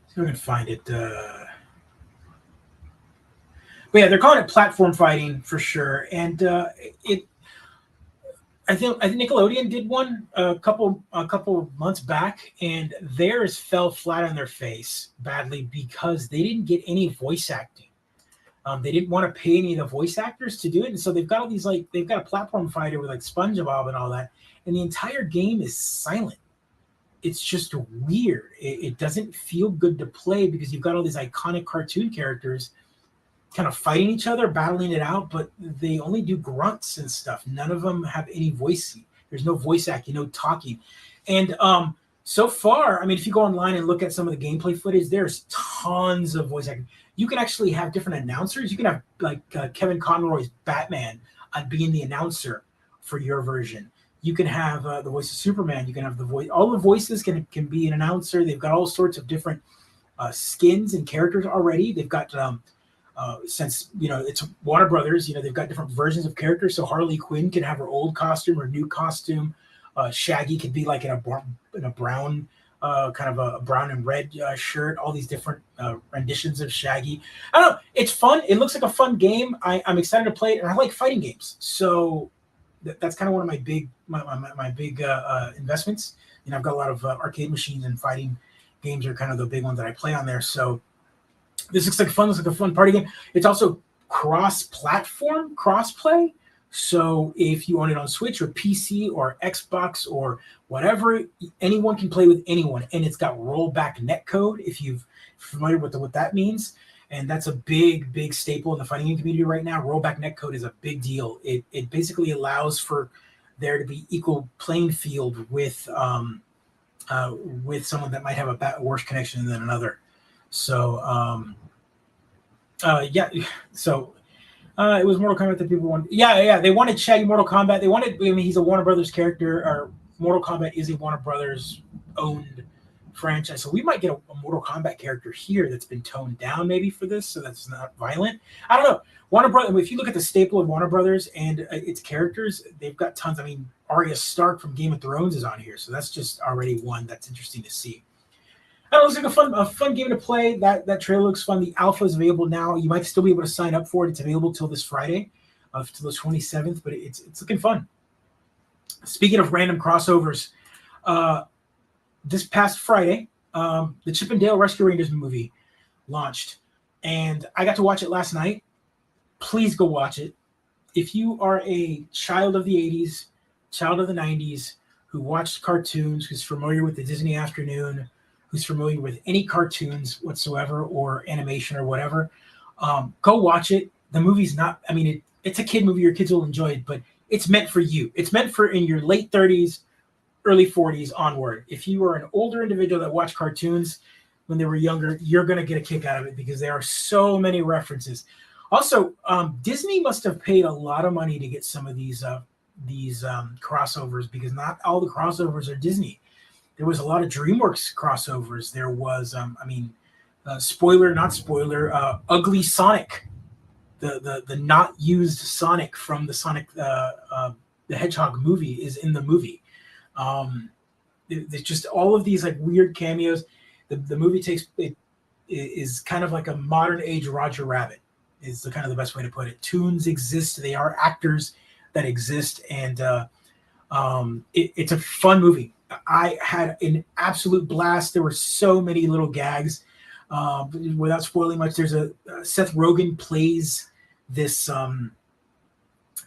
See if I can find it. But yeah, they're calling it platform fighting for sure, and I think Nickelodeon did one a couple months back, and theirs fell flat on their face badly because they didn't get any voice acting. They didn't want to pay any of the voice actors to do it, and so they've got all these they've got a platform fighter with like SpongeBob and all that, and the entire game is silent. It's just weird. It doesn't feel good to play because you've got all these iconic cartoon characters kind of fighting each other, battling it out, but they only do grunts and stuff. None of them have any voice. There's no voice acting, no talking. And so far, I mean, if you go online and look at some of the gameplay footage, there's tons of voice acting. You can actually have different announcers. You can have like Kevin Conroy's Batman being the announcer for your version. You can have the voice of Superman. You can have the voice. All the voices can be an announcer. They've got all sorts of different skins and characters already. They've got since it's Warner Brothers, they've got different versions of characters. So Harley Quinn can have her old costume or new costume. Shaggy could be like in a brown kind of a brown and red shirt. All these different renditions of Shaggy. I don't know. It's fun. It looks like a fun game. I'm excited to play it, and I like fighting games. So that's kind of one of my big investments. I've got a lot of arcade machines, and fighting games are kind of the big ones that I play on there. So this looks like fun. Looks like a fun party game. It's also cross-platform, cross-play. So if you own it on Switch or PC or Xbox or whatever, anyone can play with anyone. And it's got rollback netcode, if you're familiar with what that means. and that's a big staple in the fighting game community right now. Rollback netcode is a big deal. It basically allows for there to be equal playing field with someone that might have a worse connection than another. So it was Mortal Kombat that people wanted. Yeah, they wanted Shaggy Mortal Kombat. They wanted. I mean, he's a Warner Brothers character. Or Mortal Kombat is a Warner Brothers owned franchise, so we might get a Mortal Kombat character here that's been toned down maybe for this, so that's not violent. I don't know. Warner Brothers. If you look at the staple of Warner Brothers and its characters, they've got tons. I mean, Arya Stark from Game of Thrones is on here, so that's just already one that's interesting to see. It looks like a fun game to play. That trailer looks fun. The alpha is available now. You might still be able to sign up for it. It's available till this Friday, till the 27th. But it's looking fun. Speaking of random crossovers, this past Friday, the Chip and Dale Rescue Rangers movie launched, and I got to watch it last night. Please go watch it. If you are a child of the 80s, child of the 90s, who watched cartoons, who's familiar with the Disney Afternoon, who's familiar with any cartoons whatsoever or animation or whatever, go watch it. The movie's not, I mean, it's a kid movie. Your kids will enjoy it, but it's meant for you. It's meant for in your late 30s, early 40s onward. If you are an older individual that watched cartoons when they were younger, you're going to get a kick out of it because there are so many references. Also, Disney must have paid a lot of money to get some of these crossovers, because not all the crossovers are Disney. There was a lot of DreamWorks crossovers. There was, spoiler, not spoiler, Ugly Sonic, the not used Sonic from the Sonic the Hedgehog movie is in the movie. There's just all of these like weird cameos. The movie is kind of like a modern age Roger Rabbit, is the kind of the best way to put it. Tunes exist. They are actors that exist, and it's a fun movie. I had an absolute blast. There were so many little gags. Without spoiling much, there's a Seth Rogen plays this. I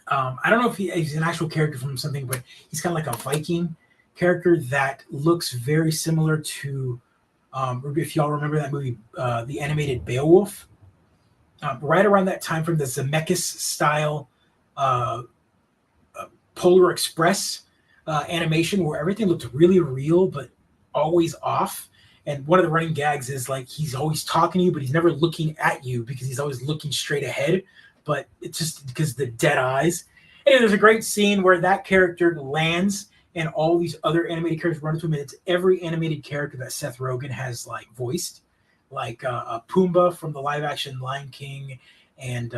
don't know if he's an actual character from something, but he's kind of like a Viking character that looks very similar to, if y'all remember that movie, the animated Beowulf. Right around that time, from the Zemeckis style Polar Express animation, where everything looked really real but always off. And one of the running gags is like he's always talking to you, but he's never looking at you because he's always looking straight ahead. But it's just because the dead eyes. And there's a great scene where that character lands and all these other animated characters run into him. And it's every animated character that Seth Rogen has like voiced, like Pumbaa from the live action Lion King, and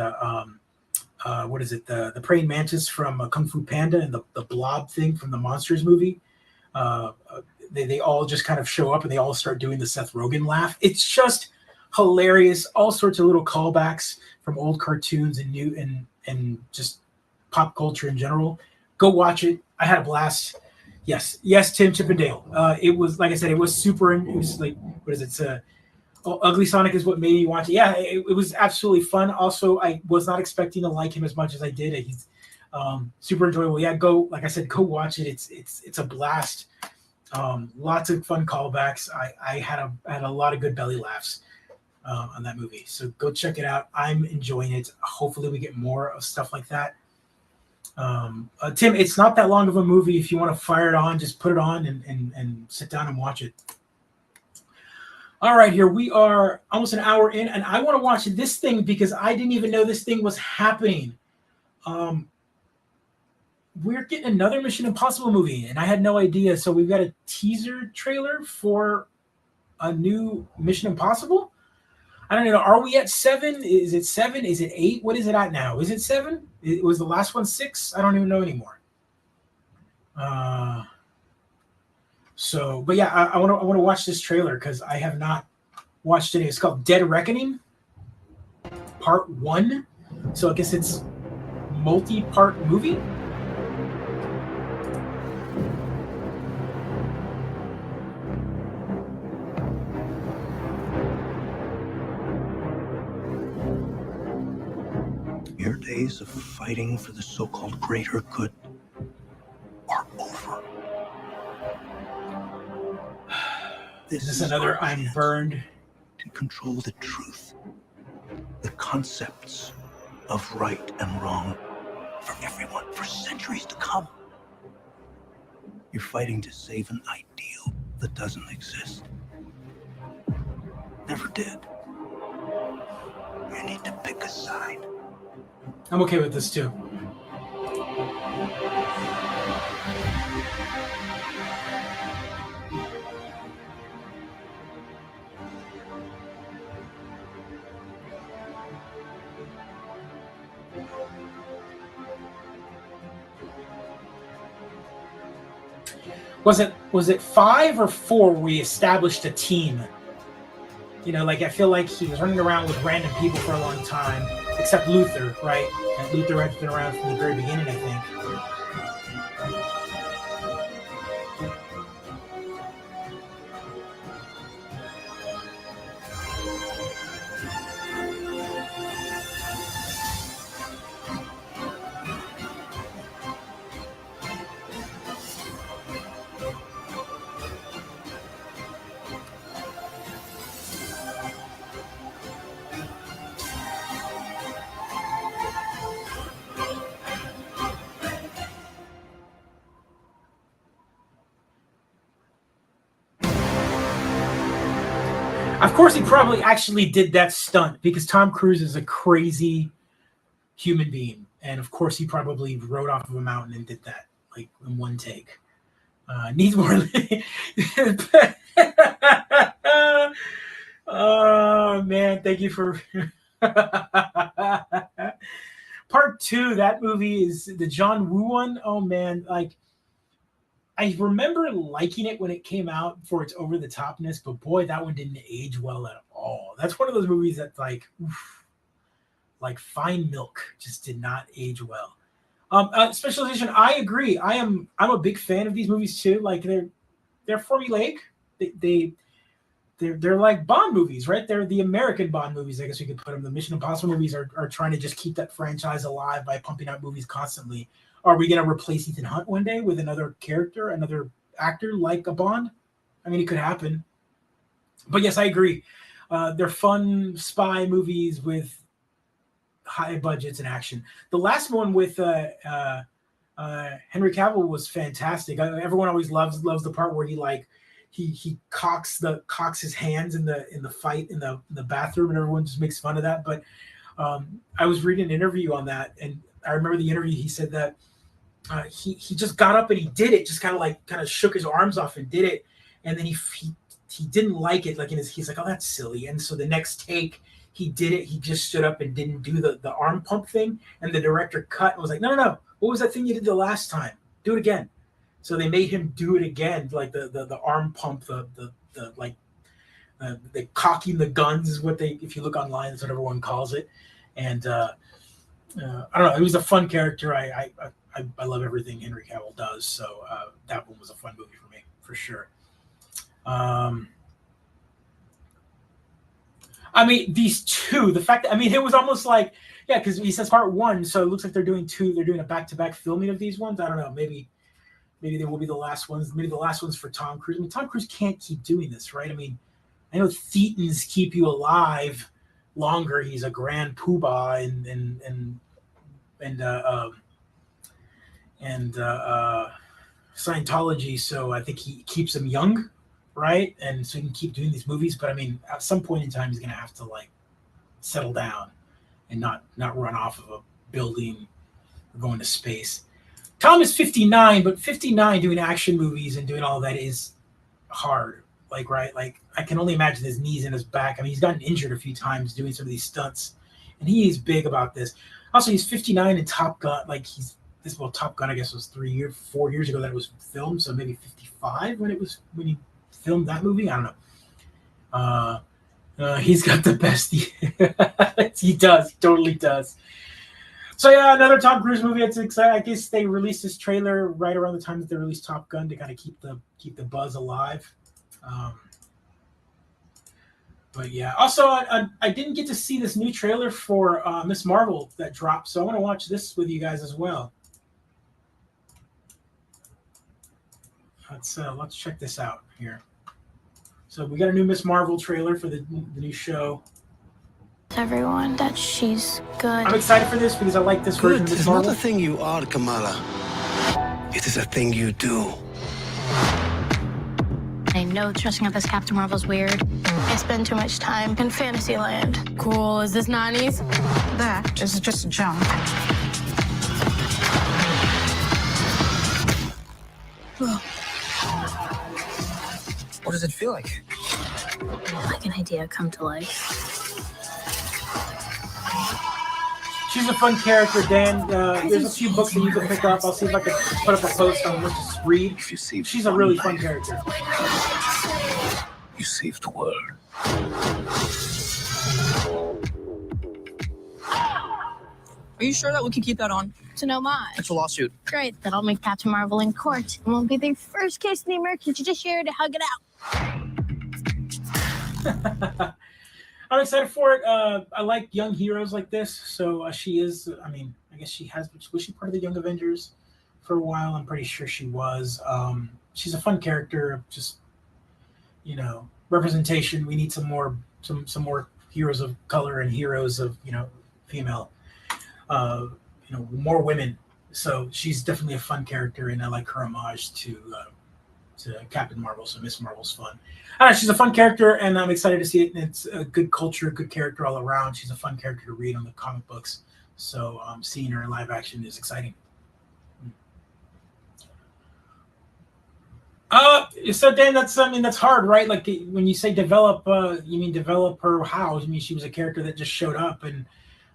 what is it? The praying mantis from Kung Fu Panda, and the blob thing from the Monsters movie. They all just kind of show up and they all start doing the Seth Rogen laugh. It's just hilarious. All sorts of little callbacks from old cartoons and new and just pop culture in general. Go watch it. I had a blast. Yes, Tim Chippendale. It was, like I said, it was super. It was like, what is it? Ugly Sonic is what made me watch it. Yeah, it was absolutely fun. Also, I was not expecting to like him as much as I did. He's super enjoyable. Yeah, like I said, go watch it. It's a blast. Lots of fun callbacks. I had a lot of good belly laughs on that movie. So go check it out. I'm enjoying it. Hopefully we get more of stuff like that. Tim, it's not that long of a movie. If you want to fire it on, just put it on and sit down and watch it. All right, here we are almost an hour in, and I want to watch this thing because I didn't even know this thing was happening. We're getting another Mission Impossible movie, and I had no idea. So we've got a teaser trailer for a new Mission Impossible. I don't know. Are we at 7? Is it 7? Is it 8? What is it at now? Is it 7? It was the last one 6? I don't even know anymore. But yeah, I want to watch this trailer because I have not watched it. It's called Dead Reckoning, Part 1. So I guess it's multi-part movie. Your days of fighting for the so-called greater good are over. This is another I'm burned. To control the truth concepts of right and wrong for everyone for centuries to come. You're fighting to save an ideal that doesn't exist. Never did. You need to pick a side. I'm okay with this too. Was it 5 or 4 we established a team? You know, like I feel like he was running around with random people for a long time, except Luther, right? And Luther had been around from the very beginning, I think. Of course, he probably actually did that stunt because Tom Cruise is a crazy human being, and of course, he probably rode off of a mountain and did that like in one take. Needs more. Oh man, thank you for part 2. That movie is the John Woo one. Oh man, like I remember liking it when it came out for its over the topness, but boy, that one didn't age well at all. That's one of those movies that's like, oof, like fine milk, just did not age well. Specialization, I agree. I'm a big fan of these movies too. Like they're formulaic. They're like Bond movies, right? They're the American Bond movies, I guess we could put them. The Mission Impossible movies are trying to just keep that franchise alive by pumping out movies constantly. Are we going to replace Ethan Hunt one day with another character, another actor like a Bond? I mean, it could happen. But yes, I agree. They're fun spy movies with high budgets and action. The last one with Henry Cavill was fantastic. Everyone always loves the part where he cocks his hands in the fight in the bathroom, and everyone just makes fun of that. But I was reading an interview on that, and I remember the interview. He said that he just got up and he did it, just kind of shook his arms off and did it, and then he didn't like it. Like he's like, oh, that's silly. And so the next take, he did it. He just stood up and didn't do the arm pump thing, and the director cut and was like, no. What was that thing you did the last time? Do it again. So they made him do it again, like the arm pump, the cocking the guns is what they, if you look online, that's what everyone calls it. And I don't know, it was a fun character. I love everything Henry Cavill does, so that one was a fun movie for me, for sure. I mean, these two, the fact that, I mean, it was almost like, yeah, because he says part 1, so it looks like they're doing 2. They're doing a back-to-back filming of these ones. I don't know, maybe they will be the last ones. Maybe the last ones for Tom Cruise. I mean, Tom Cruise can't keep doing this, right? I mean, I know Thetans keep you alive longer. He's a grand poobah and Scientology, so I think he keeps him young, right? And so he can keep doing these movies. But I mean, at some point in time, he's gonna have to like settle down and not run off of a building or go into space. Tom is 59, but 59 doing action movies and doing all that is hard. Like, right? Like, I can only imagine his knees and his back. I mean, he's gotten injured a few times doing some of these stunts, and he is big about this. Also, he's 59 in Top Gun. Like, Top Gun, I guess, was 4 years ago that it was filmed, so maybe 55 when he filmed that movie. I don't know. He's got the best. He does. He totally does. So yeah, another Tom Cruise movie. It's exciting. I guess they released this trailer right around the time that they released Top Gun to kind of keep the buzz alive. But yeah, also I didn't get to see this new trailer for Miss Marvel that dropped, so I want to watch this with you guys as well. Let's check this out here. So we got a new Miss Marvel trailer for the new show. everyone that she's good. I'm excited for this because I like this version of Good Miss is not Marvel. a thing you are, Kamala. It is a thing you do. I know dressing up as Captain Marvel's weird. I spend too much time in Fantasyland. Cool. Is this 90s? That is just junk. What does it feel like? Like an idea come to life. She's a fun character, Dan. There's a few books that you can pick up. I'll see if I can put up a post on Let's Just Read. She's a really fun character. You saved the world. Are you sure that we can keep that on? To no mind. It's a lawsuit. Great. That'll make Captain Marvel in court. And we'll be the first case in the American judiciary to hug it out. I'm excited for it. I like young heroes like this. So she is, I mean, I guess she has, was she part of the Young Avengers for a while? I'm pretty sure she was. She's a fun character. Just, you know, representation. We need some more heroes of color and heroes of, you know, female, you know, more women. So she's definitely a fun character, and I like her homage to Captain Marvel. So Miss Marvel's fun. She's a fun character, and I'm excited to see it. It's a good culture, good character all around. She's a fun character to read on the comic books. So seeing her in live action is exciting. So Dan, that's hard, right? Like when you say develop, you mean develop her how? I mean, she was a character that just showed up, and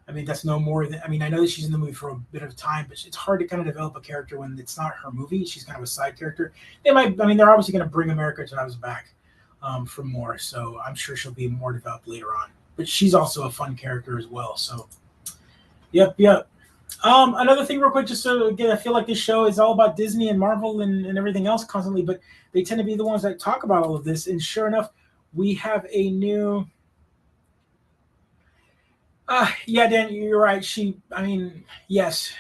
I mean that's no more than. I mean, I know that she's in the movie for a bit of time, but it's hard to kind of develop a character when it's not her movie. She's kind of a side character. They might. I mean, they're obviously going to bring America Chavez back for more, so I'm sure she'll be more developed later on. But she's also a fun character as well. So, yep. Another thing real quick, just so again, I feel like this show is all about Disney and Marvel and everything else constantly, but they tend to be the ones that talk about all of this. And sure enough, we have a new. Yeah, Dan, you're right. Yes,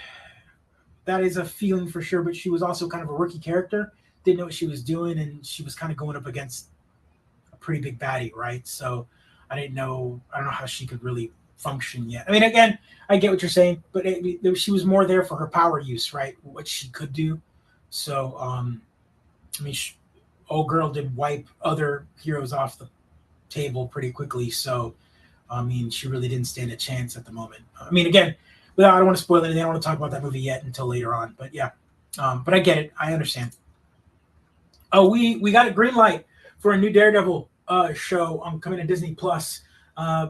that is a feeling for sure. But she was also kind of a rookie character. Didn't know what she was doing, and she was kind of going up against a pretty big baddie, right? So I don't know how she could really function yet. I mean, again, I get what you're saying, but she was more there for her power use, right? What she could do. So, I mean, old girl did wipe other heroes off the table pretty quickly. So, I mean, she really didn't stand a chance at the moment. I mean, again, I don't want to spoil anything. I don't want to talk about that movie yet until later on. But yeah, but I get it. I understand. Oh, we got a green light for a new Daredevil show coming to Disney Plus.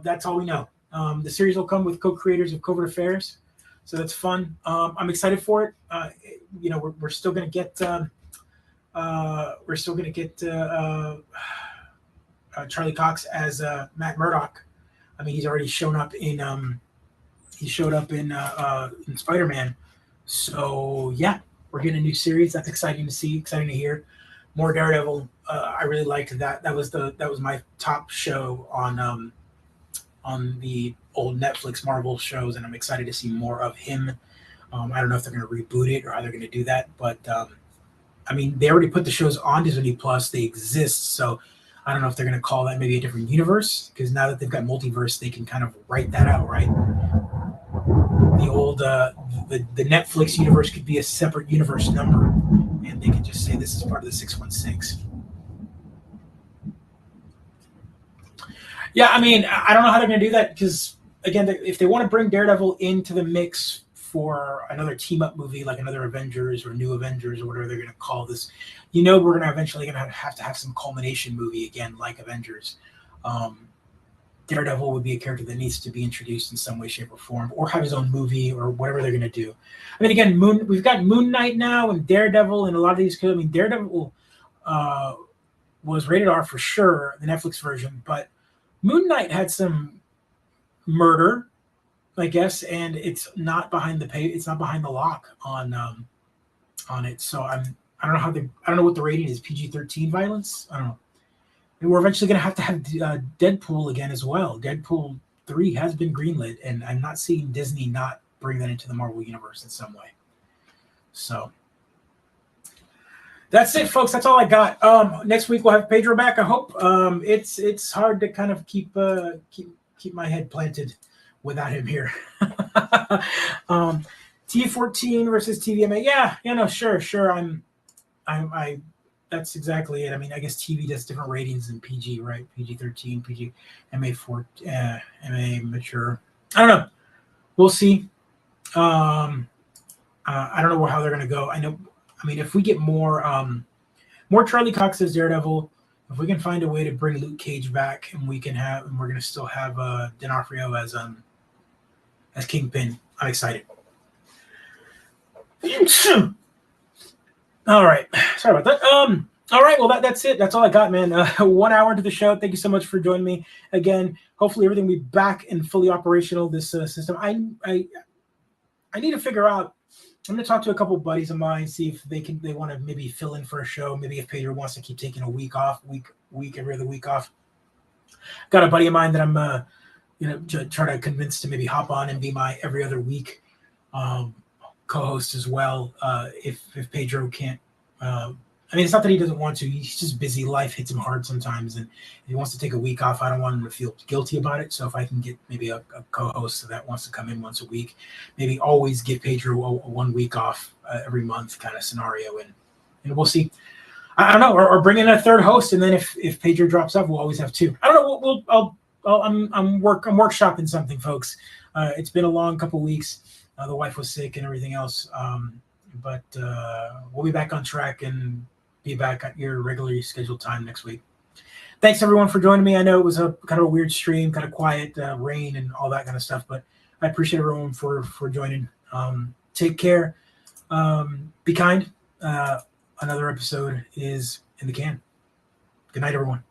That's all we know. The series will come with co-creators of Covert Affairs, so that's fun. I'm excited for it. You know, we're still gonna get Charlie Cox as Matt Murdock. I mean, he's already shown up in Spider-Man. So yeah, we're getting a new series. That's exciting to see. Exciting to hear. More Daredevil. I really liked that. That was my top show on the old Netflix Marvel shows, and I'm excited to see more of him. I don't know if they're going to reboot it or how they're going to do that, but I mean, they already put the shows on Disney Plus. They exist, so I don't know if they're going to call that maybe a different universe, because now that they've got multiverse, they can kind of write that out, right? The old the Netflix universe could be a separate universe number, and they could just say this is part of the 616. Yeah, I mean, I don't know how they're going to do that, because, again, if they want to bring Daredevil into the mix for another team-up movie, like another Avengers or New Avengers or whatever they're going to call this, you know we're going to eventually have to have some culmination movie again, like Avengers. Daredevil would be a character that needs to be introduced in some way, shape, or form, or have his own movie or whatever they're going to do. I mean, again, we've got Moon Knight now and Daredevil and a lot of these. I mean, Daredevil was rated R for sure, the Netflix version, but Moon Knight had some murder, I guess, and it's not behind the lock on it. So I don't know what the rating is. PG-13 violence. I don't know. And we're eventually going to have Deadpool again as well. Deadpool 3 has been greenlit, and I'm not seeing Disney not bring that into the Marvel universe in some way. So that's it, folks. That's all I got. Next week we'll have Pedro back, I hope. It's hard to kind of keep keep my head planted without him here. T14 versus TVMA. Yeah, no, sure. I that's exactly it. I mean, I guess TV does different ratings than PG, right? PG-13, PG, MA4, MA mature. I don't know. We'll see. I don't know how they're gonna go. I mean, if we get more Charlie Cox as Daredevil, if we can find a way to bring Luke Cage back, and we're gonna still have D'Onofrio as Kingpin, I'm excited. All right, sorry about that. All right, well that's it. That's all I got, man. 1 hour into the show. Thank you so much for joining me again. Hopefully everything will be back and fully operational. This system. I need to figure out. I'm going to talk to a couple of buddies of mine, see if they want to maybe fill in for a show. Maybe if Pedro wants to keep taking a week off, every other week off. Got a buddy of mine that I'm, trying to convince to maybe hop on and be my every other week co-host as well. If Pedro can't, I mean, it's not that he doesn't want to. He's just busy. Life hits him hard sometimes, and if he wants to take a week off, I don't want him to feel guilty about it. So if I can get maybe a co-host that wants to come in once a week, maybe always give Pedro a 1 week off every month kind of scenario, and we'll see. I don't know, or bring in a third host, and then if Pedro drops off, we'll always have two. I don't know. I'm workshopping something, folks. It's been a long couple weeks. The wife was sick and everything else, but we'll be back on track and be back at your regularly scheduled time next week. Thanks everyone for joining me. I know it was a kind of a weird stream, kind of quiet, rain and all that kind of stuff, but I appreciate everyone for joining. Take care. Be kind. Another episode is in the can. Good night, everyone.